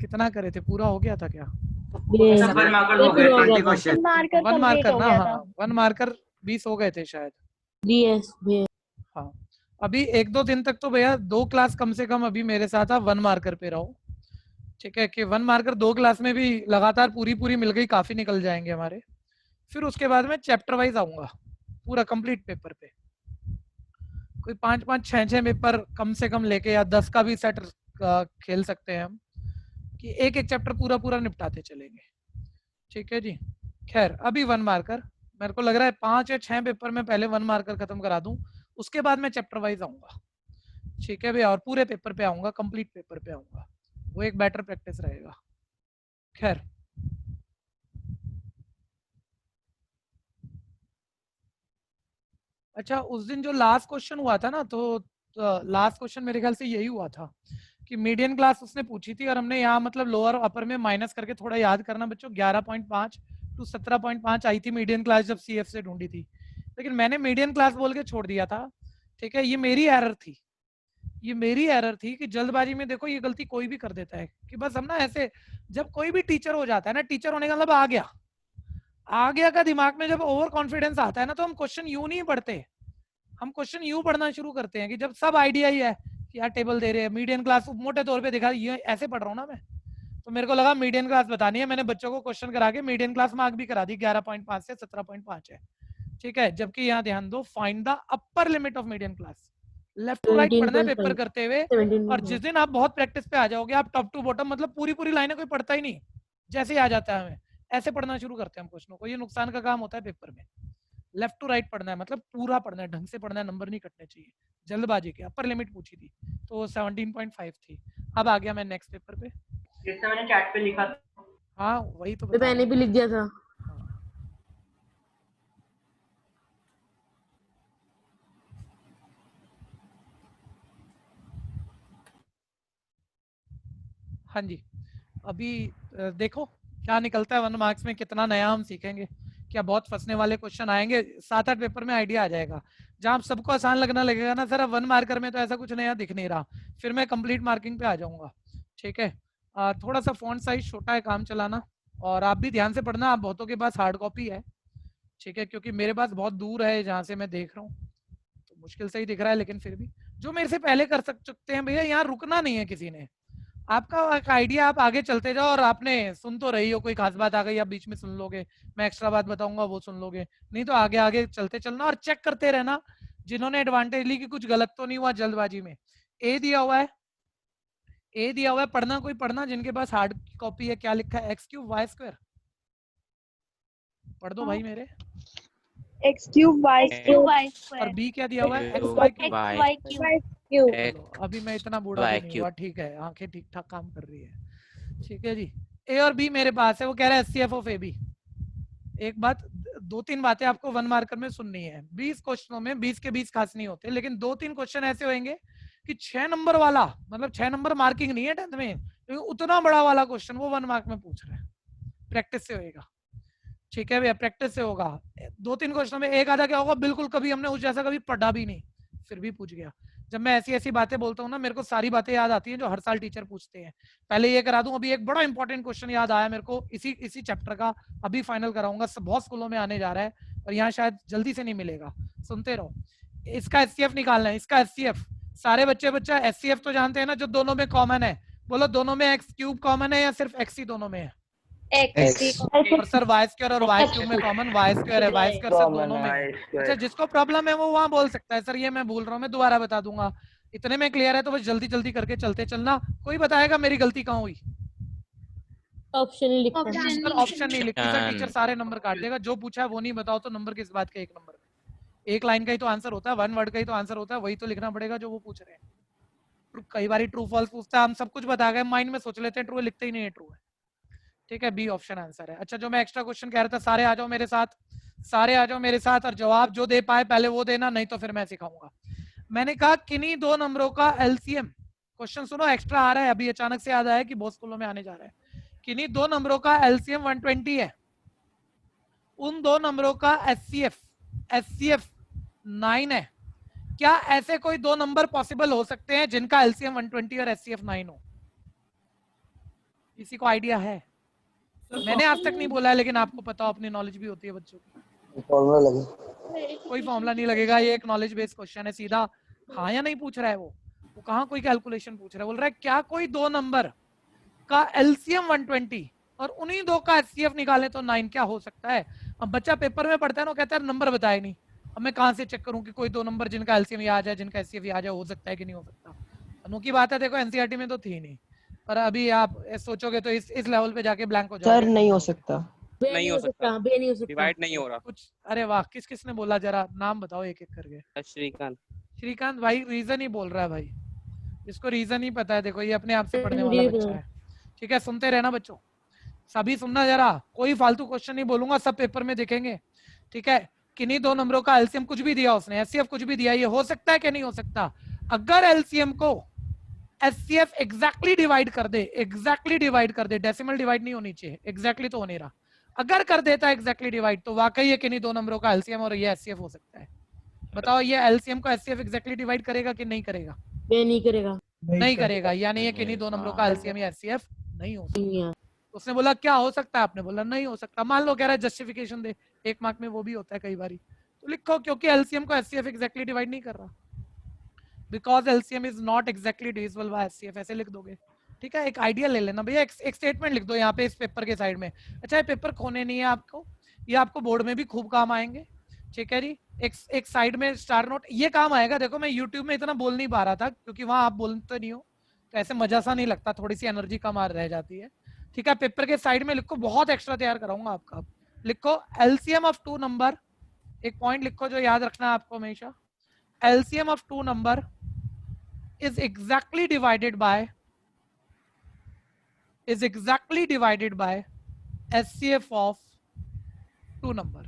[SPEAKER 2] कितना करे थे, पूरा हो गया था क्या?
[SPEAKER 4] सब 1 मार्कर हो गए
[SPEAKER 9] 20 क्वेश्चन।
[SPEAKER 1] मार्कर
[SPEAKER 2] 1
[SPEAKER 1] कंप्लीट
[SPEAKER 2] मार्कर
[SPEAKER 1] हो
[SPEAKER 2] ना,
[SPEAKER 1] गया
[SPEAKER 2] हाँ
[SPEAKER 1] था।
[SPEAKER 2] 1 मार्कर 20 हो गए थे शायद। हाँ, अभी 1-2 दिन तक तो भैया 2 क्लास कम से कम अभी मेरे साथ आप 1 मार्कर पे रहो, ठीक है? कि 1 मार्कर 2 क्लास में भी लगातार पूरी मिल गई, काफी निकल जाएंगे हमारे। फिर उसके बाद में चैप्टर वाइज आऊंगा पूरा कंप्लीट पेपर पे, कोई 5-5 6-6 पेपर कम से कम लेके, या 10 का भी सेट खेल सकते हैं हम, कि एक एक चैप्टर पूरा निपटाते चलेंगे, ठीक है जी? खैर अभी 1 मार्कर मेरे को लग रहा है 5 या 6 पेपर में पहले 1 मार्कर खत्म करा दूं, उसके बाद मैं चैप्टर वाइज आऊंगा, ठीक है भैया? और पूरे पेपर पे आऊंगा, कंप्लीट पेपर पे आऊंगा, वो एक बेटर प्रैक्टिस रहेगा। खैर अच्छा, उस दिन जो लास्ट क्वेश्चन हुआ था ना, तो लास्ट क्वेश्चन मेरे ख्याल से यही हुआ था कि मीडियन क्लास उसने पूछी थी, और हमने यहाँ मतलब लोअर अपर में माइनस करके थोड़ा याद करना बच्चों, 11.5 to 17.5 आई थी मीडियन क्लास जब सीएफ से ढूंढी थी, लेकिन मैंने मीडियन क्लास बोल के छोड़ दिया था, ठीक है? ये मेरी एरर थी, ये मेरी एरर थी कि जल्दबाजी में, देखो ये गलती कोई भी कर देता है कि बस हम ना ऐसे, जब कोई भी टीचर हो जाता है ना, टीचर होने का मतलब आ गया का दिमाग में जब ओवर कॉन्फिडेंस आता है ना, तो हम क्वेश्चन यूं नहीं पढ़ते, हम क्वेश्चन यूं पढ़ना शुरू करते हैं कि जब सब आइडिया ही है कि यार टेबल दे रहे हैं, मीडियन क्लास मोटे तौर पे दिखा, ये ऐसे पढ़ रहा हूँ ना मैं, तो मेरे को लगा मीडियन क्लास बतानी है, मैंने बच्चों को क्वेश्चन करा के मीडियन क्लास मार्क भी करा दी, 11.5 से 17.5 है, ठीक है? जबकि यहाँ ध्यान दो, find the upper limit of median class, left to right पढ़ना है पेपर करते हुए, और जिस दिन आप बहुत प्रैक्टिस पे आ जाओगे, आप टॉप टू बॉटम मतलब पूरी लाइनें कोई पढ़ता ही नहीं, जैसे ही आ जाता है हमें ऐसे पढ़ना शुरू करते हैं हम क्वेश्चनों को, ये नुकसान का काम होता है पेपर में। लेफ्ट टू राइट पढ़ना है, मतलब पूरा पढ़ना है, ढंग से पढ़ना है, नंबर नहीं कटने चाहिए जल्दबाजी के। अपर लिमिट पूछी थी तो 17.5 थी। अब आ गया मैं नेक्स्ट पेपर पे,
[SPEAKER 4] जैसे मैंने चैट पे लिखा था।
[SPEAKER 2] हाँ वही तो
[SPEAKER 11] मैंने भी लिख दिया था।
[SPEAKER 2] हाँ जी, अभी देखो क्या निकलता है 1 मार्क्स में, कितना नया हम सीखेंगे, क्या बहुत फंसने वाले क्वेश्चन आएंगे, 7-8 पेपर में आइडिया आ जाएगा, जहां सबको आसान लगना लगेगा ना सर, अब 1 मार्कर में तो ऐसा कुछ नया दिख नहीं रहा, फिर मैं कंप्लीट मार्किंग पे आ जाऊंगा, ठीक है? थोड़ा सा फॉन्ट साइज छोटा है, काम चलाना, और आप भी ध्यान से पढ़ना, आप बहुतों के पास हार्ड कॉपी है, ठीक है? क्योंकि मेरे पास बहुत दूर है जहाँ से मैं देख रहा हूँ, तो मुश्किल से ही दिख रहा है, लेकिन फिर भी जो मेरे से पहले कर सकते हैं भैया, यहाँ रुकना नहीं है किसी ने, आपका एक आइडिया, आप आगे चलते जाओ, और आपने सुन तो रही हो, कोई खास बात आ गई आप बीच में सुन लोगे, मैं एक्स्ट्रा बात बताऊंगा वो सुन लोगे, नहीं तो आगे आगे चलते चलना, और चेक करते रहना जिन्होंने एडवांटेज ली कि कुछ गलत तो नहीं हुआ जल्दबाजी में। ए दिया हुआ है, पढ़ना, कोई पढ़ना जिनके पास हार्ड कॉपी है, क्या लिखा है? एक्स क्यूब वाई स्क्वायर, पढ़ दो भाई मेरे।
[SPEAKER 1] एक्स क्यूब वाई स्क्वायर,
[SPEAKER 2] और बी क्या दिया हुआ है? X Y cube.
[SPEAKER 1] क्यूब।
[SPEAKER 2] अभी मैं इतना बूढ़ा भी नहीं हुआ, ठीक है? आंखें ठीक ठाक काम कर रही है, ठीक है जी? ए और बी मेरे पास है, वो कह रहा है एचसीएफ ऑफ ए बी। एक बात, 2-3 बातें आपको 1 मार्कर में सुननी है, 20 क्वेश्चनों में 20 के 20 खास नहीं होते, लेकिन 2-3 क्वेश्चन ऐसे होंगे कि 6 नंबर वाला, मतलब 6 नंबर मार्किंग नहीं है 10th में, तो उतना बड़ा वाला क्वेश्चन वो 1 मार्क में पूछ रहे हैं, प्रैक्टिस से होगा, ठीक है भैया? प्रैक्टिस से होगा। 2-3 क्वेश्चनों में एक आधा क्या होगा, बिल्कुल कभी हमने उस जैसा कभी पढ़ा भी नहीं, फिर भी पूछ गया। जब मैं ऐसी बातें बोलता हूँ ना, मेरे को सारी बातें याद आती हैं जो हर साल टीचर पूछते हैं। पहले ये करा दूं, अभी एक बड़ा इंपॉर्टेंट क्वेश्चन याद आया मेरे को, इसी चैप्टर का, अभी फाइनल कराऊंगा, बहुत स्कूलों में आने जा रहा है, और यहाँ शायद जल्दी से नहीं मिलेगा, सुनते रहो। इसका एचसीएफ निकालना है, इसका एचसीएफ, सारे बच्चा एचसीएफ तो जानते हैं ना, जो दोनों में कॉमन है, बोलो दोनों में एक्स क्यूब कॉमन है या सिर्फ एक्स ही दोनों में है? और सर वाई स्क्वायर और वाई क्यूब में कॉमन वाई स्क्वायर है, वाई स्क्वायर सर दोनों में है। अच्छा, जिसको प्रॉब्लम है वो वहां बोल सकता है, सर ये मैं भूल रहा हूँ, मैं दोबारा बता दूंगा, इतने में क्लियर है, तो बस जल्दी करके चलते चलना। कोई बताएगा मेरी गलती कहाँ हुई?
[SPEAKER 11] ऑप्शन नहीं लिखा,
[SPEAKER 2] ऑप्शन नहीं लिखती सर, टीचर सारे नंबर काट देगा, जो पूछा है वो नहीं बताओ तो नंबर किस बात के? 1 नंबर में 1 लाइन का ही तो आंसर होता है, 1 वर्ड का ही तो आंसर होता है, वही तो लिखना पड़ेगा जो वो पूछ रहे हैं। कई बार ट्रू फॉल्स पूछता है, हम सब कुछ बता गए, माइंड में सोच लेते हैं ट्रू है, लिखते ही नहीं है ट्रू है, ठीक है? बी ऑप्शन आंसर है। अच्छा, जो मैं एक्स्ट्रा क्वेश्चन कह रहा था, सारे आ जाओ मेरे साथ, और जवाब जो दे पाए पहले वो देना, नहीं तो फिर मैं सिखाऊंगा। मैंने कहा किन्हीं 2 नंबरों का एलसीएम क्वेश्चन सुनो, एक्स्ट्रा आ रहा है अभी, अचानक से याद आया कि बहुत स्कूलों में आने जा रहा है। किन्हीं दो नंबरों का एलसीएम 120 है, उन दो नंबरों का एचसीएफ 9 है। क्या ऐसे कोई दो नंबर पॉसिबल हो सकते हैं जिनका एलसीएम 120 और एचसीएफ 9 हो? किसी को आइडिया है? मैंने आज तक नहीं बोला है, लेकिन आपको पता हो, अपनी नॉलेज भी होती है बच्चों की। कोई फॉर्मूला नहीं लगेगा, ये एक नॉलेज बेस्ड क्वेश्चन है, सीधा हाँ या नहीं पूछ रहा है वो कहाँ कोई कैलकुलेशन पूछ रहा है। बोल रहा है क्या कोई दो नंबर का एलसीएम 120 और उन्हीं दो का एचसीएफ निकालें तो 9 क्या हो सकता है? अब बच्चा पेपर में पढ़ता है ना, कहता है नंबर बताए नहीं, अब मैं कहाँ से चेक करूं कि कोई दो नंबर जिनका एलसीएम आ जाए, जिनका एचसीएफ आ जाए, हो सकता है कि नहीं हो सकता? अनोखी बात है, देखो एनसीईआरटी में तो थी नहीं, पर अभी आप सोचोगे तो इस लेवल पे जाके ब्लैंक हो जाओगे।
[SPEAKER 7] सर नहीं हो सकता,
[SPEAKER 5] नहीं हो सकता,
[SPEAKER 11] नहीं हो सकता,
[SPEAKER 5] डिवाइड नहीं हो रहा
[SPEAKER 2] कुछ। अरे वाह, किसने बोला? जरा नाम बताओ एक एक करके। श्रीकांत भाई रीजन ही बोल रहा है भाई, इसको रीजन ही पता है। देखो ये अपने आप से पढ़ने वाला बच्चा है। ठीक है, सुनते रहना बच्चों, सभी सुनना जरा, कोई फालतू क्वेश्चन नहीं बोलूंगा, सब पेपर में दिखेंगे। ठीक है, किन्हीं दो नंबरों का एलसीएम कुछ भी दिया उसने, एचसीएफ कुछ भी दिया, ये हो सकता है कि नहीं हो सकता? अगर एलसीएम को एचसीएफ एग्जैक्टली डिवाइड कर दे, डेसिमल डिवाइड नहीं होनी चाहिए, एग्जैक्टली तो हो नहीं रहा, अगर कर देता है एग्जैक्टली डिवाइड, तो वाकई ये किन्हीं दो नंबरों का एलसीएम और ये एचसीएफ हो सकता है। बताओ ये एलसीएम को एचसीएफ एग्जैक्टली डिवाइड करेगा कि नहीं करेगा? नहीं करेगा, यानी ये किन्हीं दो नंबरों का एलसीएम या एचसीएफ नहीं हो सकता। उसने बोला क्या हो सकता है, आपने बोला नहीं हो सकता। मान लो कह रहा है जस्टिफिकेशन दे, 1 मार्क में वो भी होता है कई बारी, तो लिखो क्योंकि एलसीएम को एचसीएफ एग्जैक्टली डिवाइड नहीं कर रहा, because LCM is not exactly divisible by HCF, ऐसे लिख दोगे। ठीक है, एक आइडिया ले लेना भैया, एक स्टेटमेंट लिख दो यहाँ पे इस पेपर के साइड में। अच्छा ये पेपर खोने नहीं है आपको, ये आपको बोर्ड में भी खूब काम आएंगे। ठीक है जी, एक साइड में स्टार नोट, ये काम आएगा। देखो मैं यूट्यूब में इतना बोल नहीं पा रहा था क्योंकि वहां आप बोलते नहीं हो, तो ऐसे मजा सा नहीं लगता, थोड़ी सी एनर्जी कम आ रह जाती है। ठीक है, पेपर के साइड में लिखो, बहुत एक्स्ट्रा तैयार कराऊंगा आपका। लिखो एलसीएम ऑफ टू नंबर, एक पॉइंट लिखो जो याद रखना है आपको हमेशा, LCM of two number is exactly divided by HCF of two number.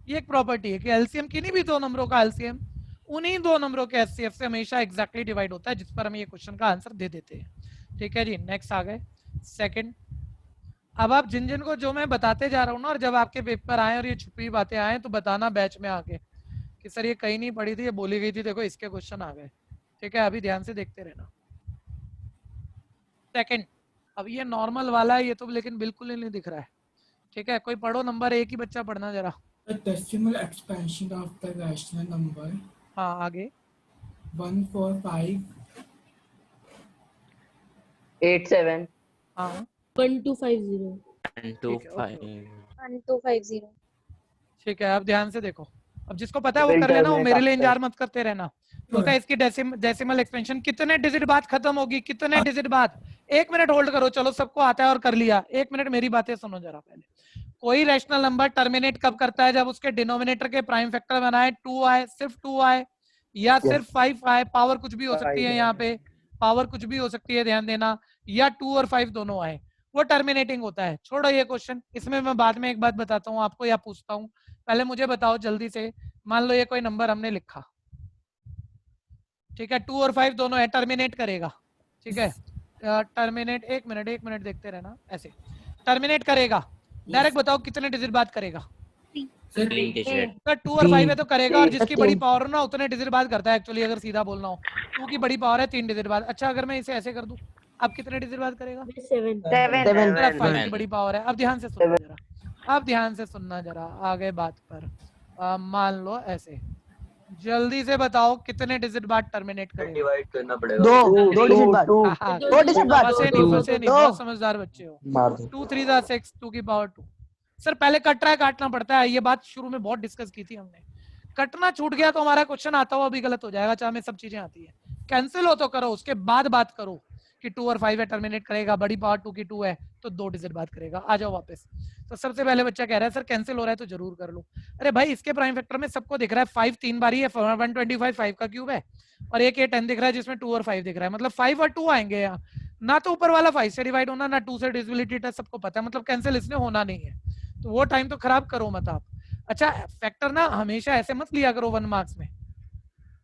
[SPEAKER 2] ये एक प्रॉपर्टी है कि एलसीएम किन्हीं भी दो नंबरों का एलसीएम उन्हीं दो नंबरों के एचसीएफ से हमेशा एग्जैक्टली डिवाइड होता है, जिस पर हम ये क्वेश्चन का आंसर दे देते हैं। ठीक है जी, नेक्स्ट आ गए सेकंड। अब आप जिन जिन को जो मैं बताते जा रहा हूँ ना, और जब आपके पेपर आए और ये छुपी बातें आए तो बताना बैच में आके कि सर ये कहीं नहीं पढ़ी थी, ये बोली गई थी, देखो इसके क्वेश्चन आ गए। ठीक है, अभी ध्यान से देखते रहना। सेकंड, अब ये नॉर्मल वाला है, ये तो लेकिन बिल्कुल ही नहीं दिख रहा है। ठीक है, कोई पढ़ो, नंबर एक ही बच्चा पढ़ना जरा।
[SPEAKER 6] The decimal expansion of the rational number
[SPEAKER 2] हाँ आगे
[SPEAKER 6] 145
[SPEAKER 8] 87
[SPEAKER 2] हाँ
[SPEAKER 11] 1250
[SPEAKER 5] 1250
[SPEAKER 2] ठीक है, अब ध्यान से देखो, अब जिसको पता है वो कर लेना, वो मेरे लिए इंतजार मत करते रहना। बोलता है इसकी डेसिमल एक्सपेंशन कितने डिजिट बाद खत्म होगी, कितने डिजिट बाद? 1 मिनट होल्ड करो, चलो सबको आता है और कर लिया। 1 मिनट मेरी बातें सुनो जरा पहले। कोई रैशनल नंबर टर्मिनेट कब करता है? जब उसके डिनोमिनेटर के प्राइम फैक्टर बनाए 2 आए, सिर्फ 2 आए या सिर्फ 5 आए, पावर कुछ भी हो सकती है, यहाँ पे पावर कुछ भी हो सकती है, ध्यान देना, या 2 और 5 दोनों आए, वो टर्मिनेटिंग होता है। छोड़ो ये क्वेश्चन, इसमें मैं बाद में एक बात बताता हूँ आपको या पूछता हूँ, पहले मुझे बताओ जल्दी से। मान लो ये कोई नंबर हमने लिखा, ठीक है, 2 और 5 दोनों है, टर्मिनेट करेगा। ठीक है, टर्मिनेट, एक मिनट देखते रहना, ऐसे टर्मिनेट करेगा। डायरेक्ट बताओ कितने डिजिट बाद करेगा? 2 और 5 है तो करेगा, और जिसकी बड़ी पावर ना उतने डिजिट बाद करता है एक्चुअली, अगर सीधा बोलना हो। 2 की बड़ी पावर है 3 डिजिट बाद। अच्छा अगर मैं इसे ऐसे कर दूं, अब कितने डिजिट बाद करेगा?
[SPEAKER 11] 7
[SPEAKER 2] 5 की बड़ी पावर है। अब ध्यान से सुनना जरा, अब ध्यान से सुनना जरा, आगे बात पर। मान लो ऐसे, जल्दी से बताओ कितने डिजिट बाद टर्मिनेट करेगा?
[SPEAKER 7] डिवाइड करना पड़ेगा। 2 डिजिट बाद, 2 डिजिट बाद।
[SPEAKER 2] फंसे नहीं, बहुत समझदार बच्चे हो। 2 3 जा 6, 2 की पावर 2। सर पहले कट रहा है, काटना पड़ता है, ये बात शुरू में बहुत डिस्कस की थी हमने। कटना छूट गया तो हमारा क्वेश्चन आता हुआ भी गलत हो जाएगा, चाहे हमें सब चीजें आती है। कैंसिल हो तो करो, उसके बाद बात करो कि 2 और 5 है, टर्मिनेट करेगा, बड़ी पावर 2 की 2 है तो 2 डिजिट बाद करेगा। आ जाओ वापस। तो सबसे पहले बच्चा कह रहा है सर कैंसिल हो रहा है तो जरूर कर लो। अरे भाई इसके प्राइम फैक्टर में सबको दिख रहा है 5 3 बारी है, 125 5 का क्यूब है, और एक ये 10 दिख रहा है जिसमें 2 और 5 दिख रहा है, मतलब 5 और 2 आएंगे यहाँ। ना तो ऊपर वाला 5 से डिवाइड होना, ना 2 से डिविजिबिलिटी टेस्ट, सबको पता है, मतलब कैंसिल इसने होना नहीं है। तो वो टाइम तो खराब करो मत आप। अच्छा फैक्टर ना हमेशा ऐसे मत लिया करो 1 मार्क्स में,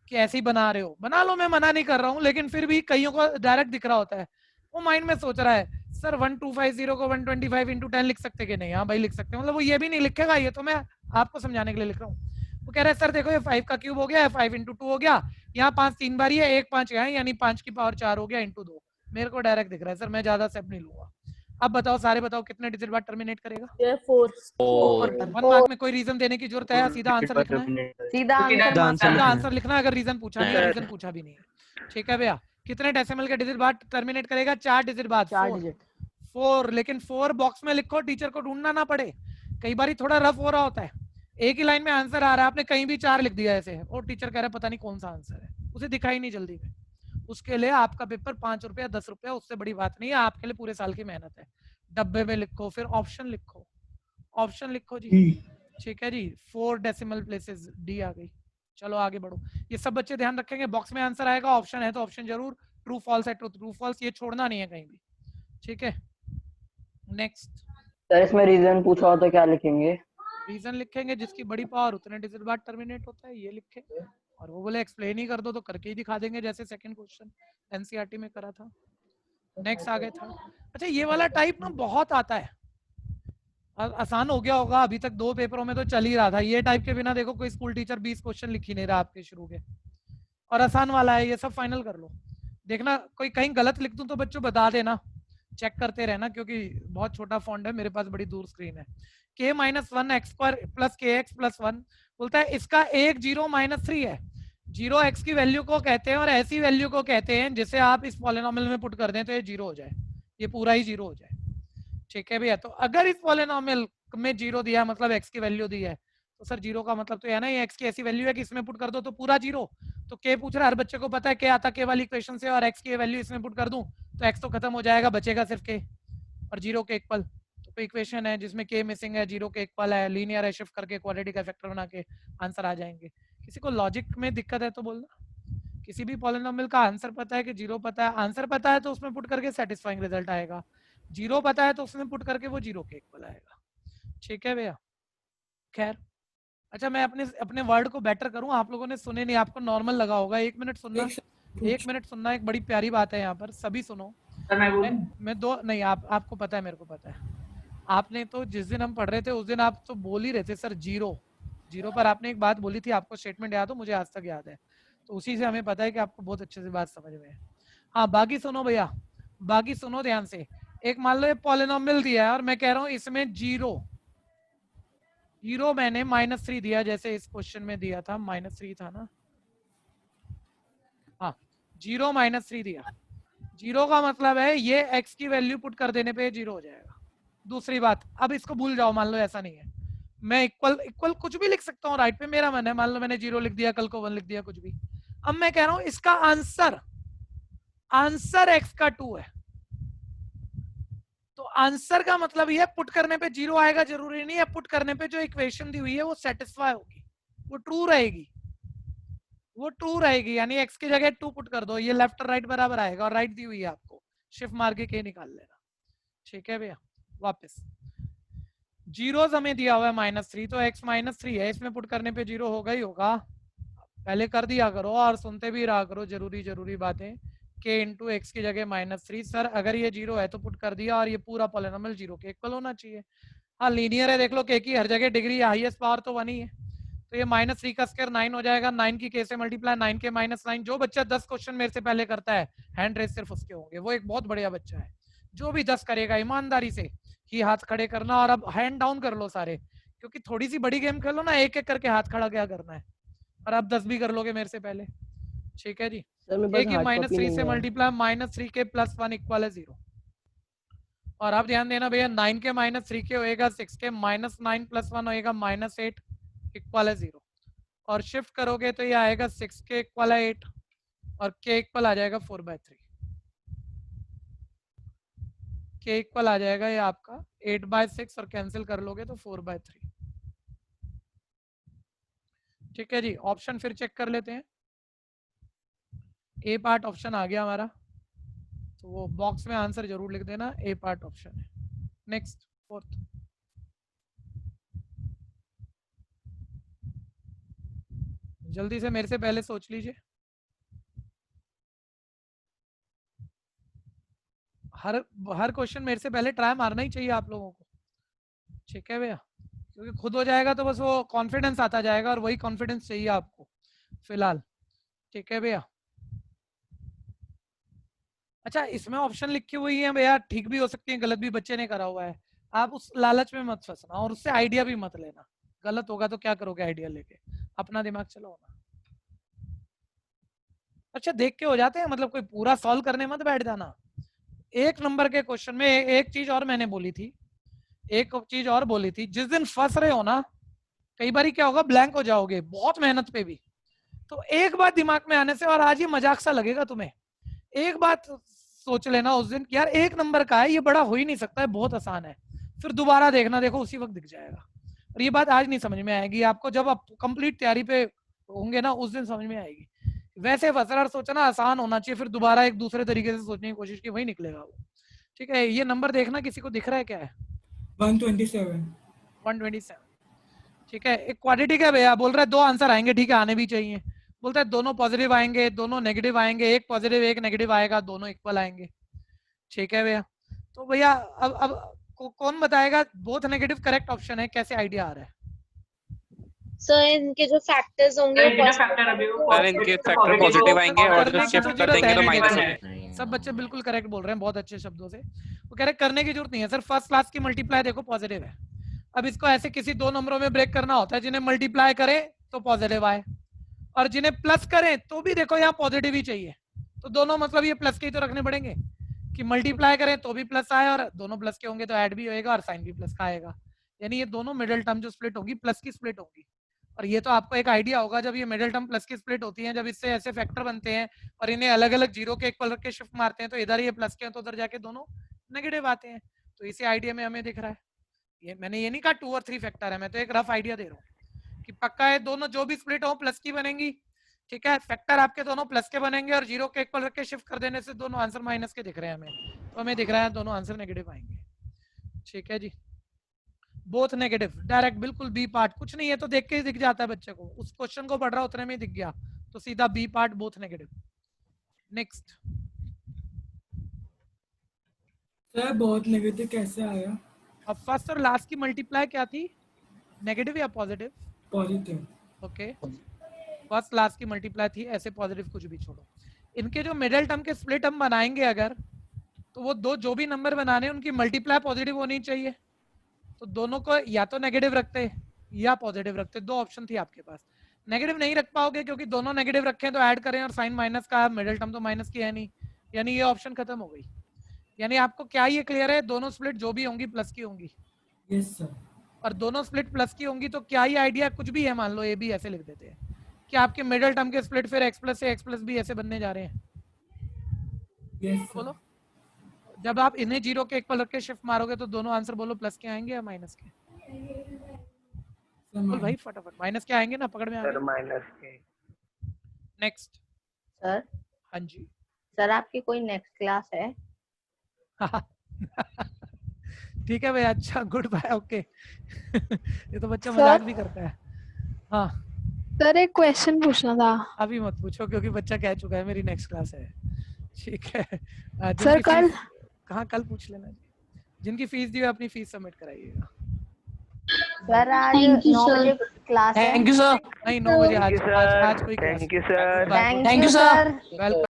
[SPEAKER 2] कि ऐसे ही बना रहे हो, बना लो, मैं मना नहीं कर रहा हूँ, लेकिन फिर भी कईयों को डायरेक्ट दिख रहा होता है, वो माइंड में सोच रहा है सर 1250 को 125 इंटू 10 लिख सकते कि नहीं? हाँ भाई लिख सकते हैं, मतलब वो ये भी नहीं लिखेगा, ये तो मैं आपको समझाने के लिए लिख रहा हूँ। वो कह रहा है सर देखो ये 5 का क्यूब हो गया, 5 इंटू 2 हो गया, यहाँ 5 3 बार ही है, 1 5 यहाँ, यानी 5 की पावर 4 हो गया इंटू 2। मेरे को डायरेक्ट दिख रहा है सर, मैं ज्यादा स्टेप नहीं लूंगा। अब बताओ सारे बताओ कितने डिजिट बाद टर्मिनेट करेगा?
[SPEAKER 11] 4
[SPEAKER 2] 1 मार्क में कोई रीजन देने की जरूरत है? सीधा आंसर लिखना है,
[SPEAKER 1] सीधा आंसर
[SPEAKER 2] सीधा आंसर लिखना है, अगर रीजन पूछा नहीं है, रीजन पूछा भी नहीं है। ठीक है भैया, कितने डेसिमल के डिजिट बाद टर्मिनेट करेगा? 4 डिजिट बाद,
[SPEAKER 7] 4 डिजिट।
[SPEAKER 2] 4, लेकिन 4 बॉक्स में लिखो, टीचर को ढूंढना ना पड़े। कई बार थोड़ा रफ हो रहा होता है, एक ही लाइन में आंसर आ रहा है, आपने कहीं भी 4 लिख दिया ऐसे, और टीचर कह रहा है पता नहीं कौन सा आंसर है, उसे दिखाई नहीं जल्दी में। उसके लिए आपका पेपर 5 रुपया 10 रुपया, उससे बड़ी बात नहीं है, आपके लिए पूरे साल की मेहनत है। डब्बे में लिखो, फिर ऑप्शन लिखो, ऑप्शन लिखो जी। ठीक है जी, 4 डेसिमल प्लेसेस, डी आ गई। चलो आगे बढ़ो, ये सब बच्चे ध्यान रखेंगे, बॉक्स में आंसर आएगा, ऑप्शन है तो ऑप्शन जरूर, ट्रू फॉल्स है तो ट्रू फॉल्स, ये छोड़ना नहीं है कहीं भी। ठीक है, नेक्स्ट।
[SPEAKER 7] सर इसमें रीजन पूछा हो तो क्या लिखेंगे?
[SPEAKER 2] रीजन लिखेंगे, जिसकी बड़ी पावर उतने डिजिट बाद टर्मिनेट होता है, ये लिखेंगे। और वो बोले एक्सप्लेन ही कर दो तो करके ही दिखा देंगे, जैसे सेकंड क्वेश्चन एनसीईआरटी में करा था। नेक्स्ट आ गए था। अच्छा ये वाला टाइप ना बहुत आता है, आसान हो गया होगा, अभी तक 2 पेपरों में तो चल ही रहा था। ये टाइप के बिना देखो कोई स्कूल टीचर 20 क्वेश्चन लिख ही नहीं रहा आपके शुरू के, और आसान वाला है, ये सब फाइनल कर लो। देखना कोई कहीं गलत लिख दूं तो बच्चों बता देना, चेक करते रहना, क्योंकि बहुत छोटा फॉन्ट है, मेरे पास बड़ी दूर स्क्रीन है। k minus 1 x square plus के एक्स प्लस 1 बोलता है इसका एक 0 माइनस 3 है। 0 x की वैल्यू को कहते हैं, और ऐसी वैल्यू को कहते हैं जिसे आप इस पॉलिनोमियल में पुट कर दें तो ये 0 हो जाए, ये पूरा ही 0 हो जाए। ठीक है भैया, तो अगर इस पॉलिनोमियल में 0 दिया है, मतलब x की वैल्यू दी है, तो सर 0 का मतलब तो है ना ये x की ऐसी वैल्यू है कि इसमें पुट कर दो तो पूरा 0। तो k पूछ रहा है, हर बच्चे को पता है k आता k वाली इक्वेशन से, और x की वैल्यू इसमें पुट कर दूं तो x तो खत्म हो जाएगा, बचेगा सिर्फ k और 0 के इक्वल। तो इक्वेशन है जिसमें k मिसिंग है, 0 के इक्वल है, लीनियर है, शिफ्ट करके क्वाड्रेटिक का फैक्टर बना के आंसर आ जाएंगे। किसी को लॉजिक में दिक्कत है तो बोलना, किसी भी पॉलिनोमियल का आंसर पता है कि 0 पता है, आंसर पता है तो उसमें पुट करके सेटिस्फाइंग रिजल्ट आएगा, 0 पता है तो उसमें पुट करके वो 0 के इक्वल आएगा। ठीक है भैया, खैर। अच्छा मैं अपने वर्ड को बेटर करूं, आप लोगों ने सुने नहीं, आपको नॉर्मल लगा होगा। 1 मिनट सुनना, 1 मिनट सुनना, एक बड़ी प्यारी बात है यहाँ पर, सभी सुनो। मैं 2 नहीं, आपको पता है, मेरे को पता है, आपने तो जिस दिन हम पढ़ रहे थे उस दिन आप तो बोल ही रहे थे सर 0 पर आपने एक बात बोली थी, आपको स्टेटमेंट याद हो? मुझे आज तक याद है, तो उसी से हमें पता है कि आपको बहुत अच्छे से बात समझ में है। हाँ बाकी सुनो भैया, बाकी सुनो ध्यान से। एक मान लो ये पॉलिनोमियल दिया है और मैं कह रहा हूँ इसमें 0 मैंने -3 दिया, जैसे इस क्वेश्चन में दिया था -3 था ना, हाँ 0 -3 दिया। 0 का मतलब है ये x की वैल्यू पुट कर देने पे 0 हो जाएगा। दूसरी बात, अब इसको भूल जाओ, मान लो ऐसा नहीं है, मैं इक्वल कुछ भी लिख सकता हूँ, राइट पे मेरा मन है, मान लो मैंने 0 लिख दिया, कल को 1 लिख दिया, कुछ भी। अब मैं कह रहा हूँ इसका आंसर x का 2 है, तो आंसर का मतलब ये पुट करने पे 0 आएगा जरूरी नहीं है, पुट करने पे जो इक्वेशन दी हुई है वो सेटिस्फाई होगी, वो ट्रू रहेगी, वो ट्रू रहेगी, यानी x की जगह 2 पुट कर दो, ये लेफ्ट और राइट बराबर आएगा, और राइट दी हुई है आपको, शिफ्ट मार के k निकाल लेना। ठीक है भैया, वापस जीरोस हमें दिया हुआ है -3, तो x -3 है, इसमें पुट करने पे 0 होगा ही होगा, पहले कर दिया करो और सुनते भी रहा करो जरूरी बातें। k इंटू एक्स की जगह -3, सर अगर ये 0 है तो पुट कर दिया, और ये पूरा पॉलिनोमियल 0 के इक्वल होना चाहिए। हाँ लीनियर है, देख लो k की हर जगह डिग्री हाईएस्ट पावर तो 1 ही है, तो ये -3 का स्क्वायर 9 हो जाएगा, 9 की k से मल्टीप्लाई, 9 के -9। जो बच्चा 10 क्वेश्चन मेरे से पहले करता है, हैंड रेस सिर्फ उसके होंगे, वो एक बहुत बढ़िया बच्चा है। जो भी 10 करेगा ईमानदारी से ही हाथ खड़े करना, और अब हैंड डाउन कर लो सारे, क्योंकि थोड़ी सी बड़ी गेम खेलो ना, एक एक करके हाथ खड़ा क्या करना है, और आप 10 भी कर लोगे मेरे से पहले। ठीक है जी, k की -3 से मल्टीप्लाई, -3 के +1 इक्वल है 0। और आप ध्यान देना भैया, 9 के -3 के होएगा 6 के -9 + 1 होएगा -8 इक्वल है 0, और शिफ्ट करोगे तो ये आएगा 6 के इक्वल है 8, और k इक्वल आ जाएगा 4/3, k इक्वल आ जाएगा ये आपका 8/6, और कैंसिल कर लोगे तो 4/3। ठीक है जी, ऑप्शन फिर चेक कर लेते हैं। ए पार्ट ऑप्शन आ गया हमारा, तो वो बॉक्स में आंसर जरूर लिख देना, ए पार्ट ऑप्शन है। नेक्स्ट, फोर्थ, जल्दी से मेरे से पहले सोच लीजिए। हर क्वेश्चन मेरे से पहले ट्राई मारना ही चाहिए आप लोगों को, ठीक है भैया, क्योंकि खुद हो जाएगा तो बस वो कॉन्फिडेंस आता जाएगा और वही कॉन्फिडेंस चाहिए आपको फिलहाल, ठीक है भैया। अच्छा, इसमें ऑप्शन लिखी हुई है भैया, ठीक भी हो सकती है, गलत भी, बच्चे ने करा हुआ है, आप उस लालच में मत फंसना और उससे आइडिया भी मत लेना। गलत होगा तो क्या करोगे आइडिया लेके, अपना दिमाग चलाओ ना। अच्छा, देख के हो जाते हैं, मतलब कोई पूरा सॉल्व करने मत बैठ जाना। एक नंबर के क्वेश्चन में एक चीज और मैंने बोली थी, जिस दिन फंस रहे हो ना, कई बार क्या होगा, ब्लैंक हो जाओगे बहुत मेहनत पे भी, तो एक बात दिमाग में आने से, और आज ये मजाक सा लगेगा तुम्हें, एक बात सोच लेना उस दिन कि यार 1 नंबर का है, ये बड़ा हो ही नहीं सकता है, बहुत आसान है, फिर दोबारा देखना, देखो उसी वक्त दिख जाएगा। और ये बात आज नहीं समझ में आएगी आपको, जब आप कंप्लीट तैयारी पे होंगे ना, उस दिन समझ में आएगी। वैसे फसर सोचना आसान होना चाहिए, फिर दोबारा एक दूसरे तरीके से सोचने की कोशिश की, वही निकलेगा वो, ठीक है। ये नंबर देखना, किसी को दिख रहा है क्या है? 127, ठीक है। एक क्वाड्रेटिक है भैया, बोल रहा है 2 आंसर आएंगे, ठीक है, आने भी चाहिए। बोलता है दोनों पॉजिटिव आएंगे, दोनों नेगेटिव आएंगे, एक पॉजिटिव एक नेगेटिव आएगा, दोनों इक्वल आएंगे, ठीक है भैया। तो भैया अब कौन बताएगा बोथ नेगेटिव करेक्ट ऑप्शन है, कैसे आइडिया आ रहा है?
[SPEAKER 11] सर इनके जो फैक्टर्स होंगे
[SPEAKER 4] इनके फैक्टर
[SPEAKER 5] पॉजिटिव आएंगे और जो शिफ्ट कर देंगे तो माइनस हो
[SPEAKER 2] जाएगा। सब बच्चे बिल्कुल करेक्ट बोल रहे हैं, बहुत अच्छे शब्दों से। वो कह रहे करने की जरूरत नहीं है सर, फर्स्ट क्लास की मल्टीप्लाई देखो पॉजिटिव है। अब इसको ऐसे किसी 2 नंबरों में ब्रेक करना होता है, जिन्हें मल्टीप्लाई करें तो पॉजिटिव आए और जिन्हें प्लस करें तो भी देखो यहाँ पॉजिटिव ही चाहिए, तो दोनों मतलब ये प्लस के ही तो रखने पड़ेंगे कि मल्टीप्लाई करें तो भी प्लस आए और दोनों प्लस के होंगे तो ऐड भी होएगा और साइन भी प्लस का आएगा, यानी ये दोनों मिडिल टर्म जो स्प्लिट होगी प्लस की स्प्लिट होगी। और ये तो आपको एक आइडिया होगा, जब ये मिडिल टर्म प्लस की स्प्लिट होती है, जब इससे ऐसे फैक्टर बनते हैं और इन्हें अलग अलग जीरो के इक्वल रख के शिफ्ट मारते हैं, तो इधर ये प्लस के हैं तो उधर जाके दोनों नेगेटिव आते हैं। तो इसी आइडिया में हमें दिख रहा है, ये मैंने ये नहीं कहा 2 और 3 फैक्टर है, मैं तो एक रफ आइडिया दे रहा हूँ कि पक्का है दोनों जो भी स्प्लिट हो प्लस की बनेंगी, ठीक है। फैक्टर आपके दोनों प्लस के बनेंगे और जीरो के इक्वल रख के शिफ्ट कर देने से दोनों आंसर माइनस के दिख रहे हैं हमें, तो हमें दिख रहा है दोनों आंसर नेगेटिव आएंगे, ठीक है जी। बोथ नेगेटिव डायरेक्ट, बिल्कुल बी पार्ट, कुछ नहीं है तो देख के ही दिख जाता है बच्चे को, उस क्वेश्चन को पढ़ रहा उतने में दिख गया तो सीधा B part both negative. Next
[SPEAKER 6] sir both negative कैसे आया?
[SPEAKER 2] अब फर्स्ट और लास्ट की मल्टीप्लाई क्या थी, नेगेटिव या positive?
[SPEAKER 6] Positive.
[SPEAKER 2] Okay, first last की मल्टीप्लाई थी, ऐसे पॉजिटिव कुछ भी छोड़ो। इनके जो मिडिल टर्म के स्प्लिट हम बनाएंगे अगर, तो वो दो जो भी नंबर बनाने उनकी मल्टीप्लाई पॉजिटिव होनी चाहिए, तो दोनों को या तो नेगेटिव रखते या पॉजिटिव रखते, 2 ऑप्शन थी आपके पास। नेगेटिव नहीं रख पाओगे क्योंकि दोनों नेगेटिव रखें तो ऐड करें और साइन माइनस का, मिडिल टर्म तो माइनस की है नहीं, यानी ये ऑप्शन खत्म हो गई। यानी आपको क्या ये क्लियर है, दोनों स्प्लिट जो भी होंगी प्लस की होंगी?
[SPEAKER 6] Yes sir.
[SPEAKER 2] और दोनों स्प्लिट प्लस की होंगी तो क्या ये आइडिया कुछ भी है, मान लो ये भी ऐसे लिख देते हैं कि आपके मिडिल टर्म के स्प्लिट फिर x प्लस से x प्लस भी ऐसे बनने जा रहे हैं?
[SPEAKER 6] यस
[SPEAKER 2] बोलो, जब आप इन्हें जीरो के इक्वल रख के शिफ्ट मारोगे तो दोनों आंसर बोलो प्लस के आएंगे या माइनस के? बोल भाई फटाफट, माइनस के आएंगे ना, पकड़ में आ गया?
[SPEAKER 8] माइनस के।
[SPEAKER 2] Next
[SPEAKER 1] sir.
[SPEAKER 2] हाँ जी
[SPEAKER 1] सर आपकी कोई नेक्स्ट क्लास है?
[SPEAKER 2] ठीक है भाई, अच्छा, गुड बाय, ओके। ये तो बच्चा मजाक भी करता है। हाँ
[SPEAKER 12] सर एक क्वेश्चन पूछना था।
[SPEAKER 2] अभी मत पूछो क्योंकि बच्चा कह चुका है मेरी नेक्स्ट क्लास है, ठीक है।
[SPEAKER 12] सर कल
[SPEAKER 2] कहाँ, कल पूछ लेना जी। जिनकी फीस दी है अपनी फीस सबमिट कराइएगा।
[SPEAKER 1] सर आज 9 बजे क्लास है।
[SPEAKER 7] Thank you sir.
[SPEAKER 2] नहीं 9 बजे आज कोई class.
[SPEAKER 8] Thank you sir.
[SPEAKER 1] Thank you sir.
[SPEAKER 2] Welcome.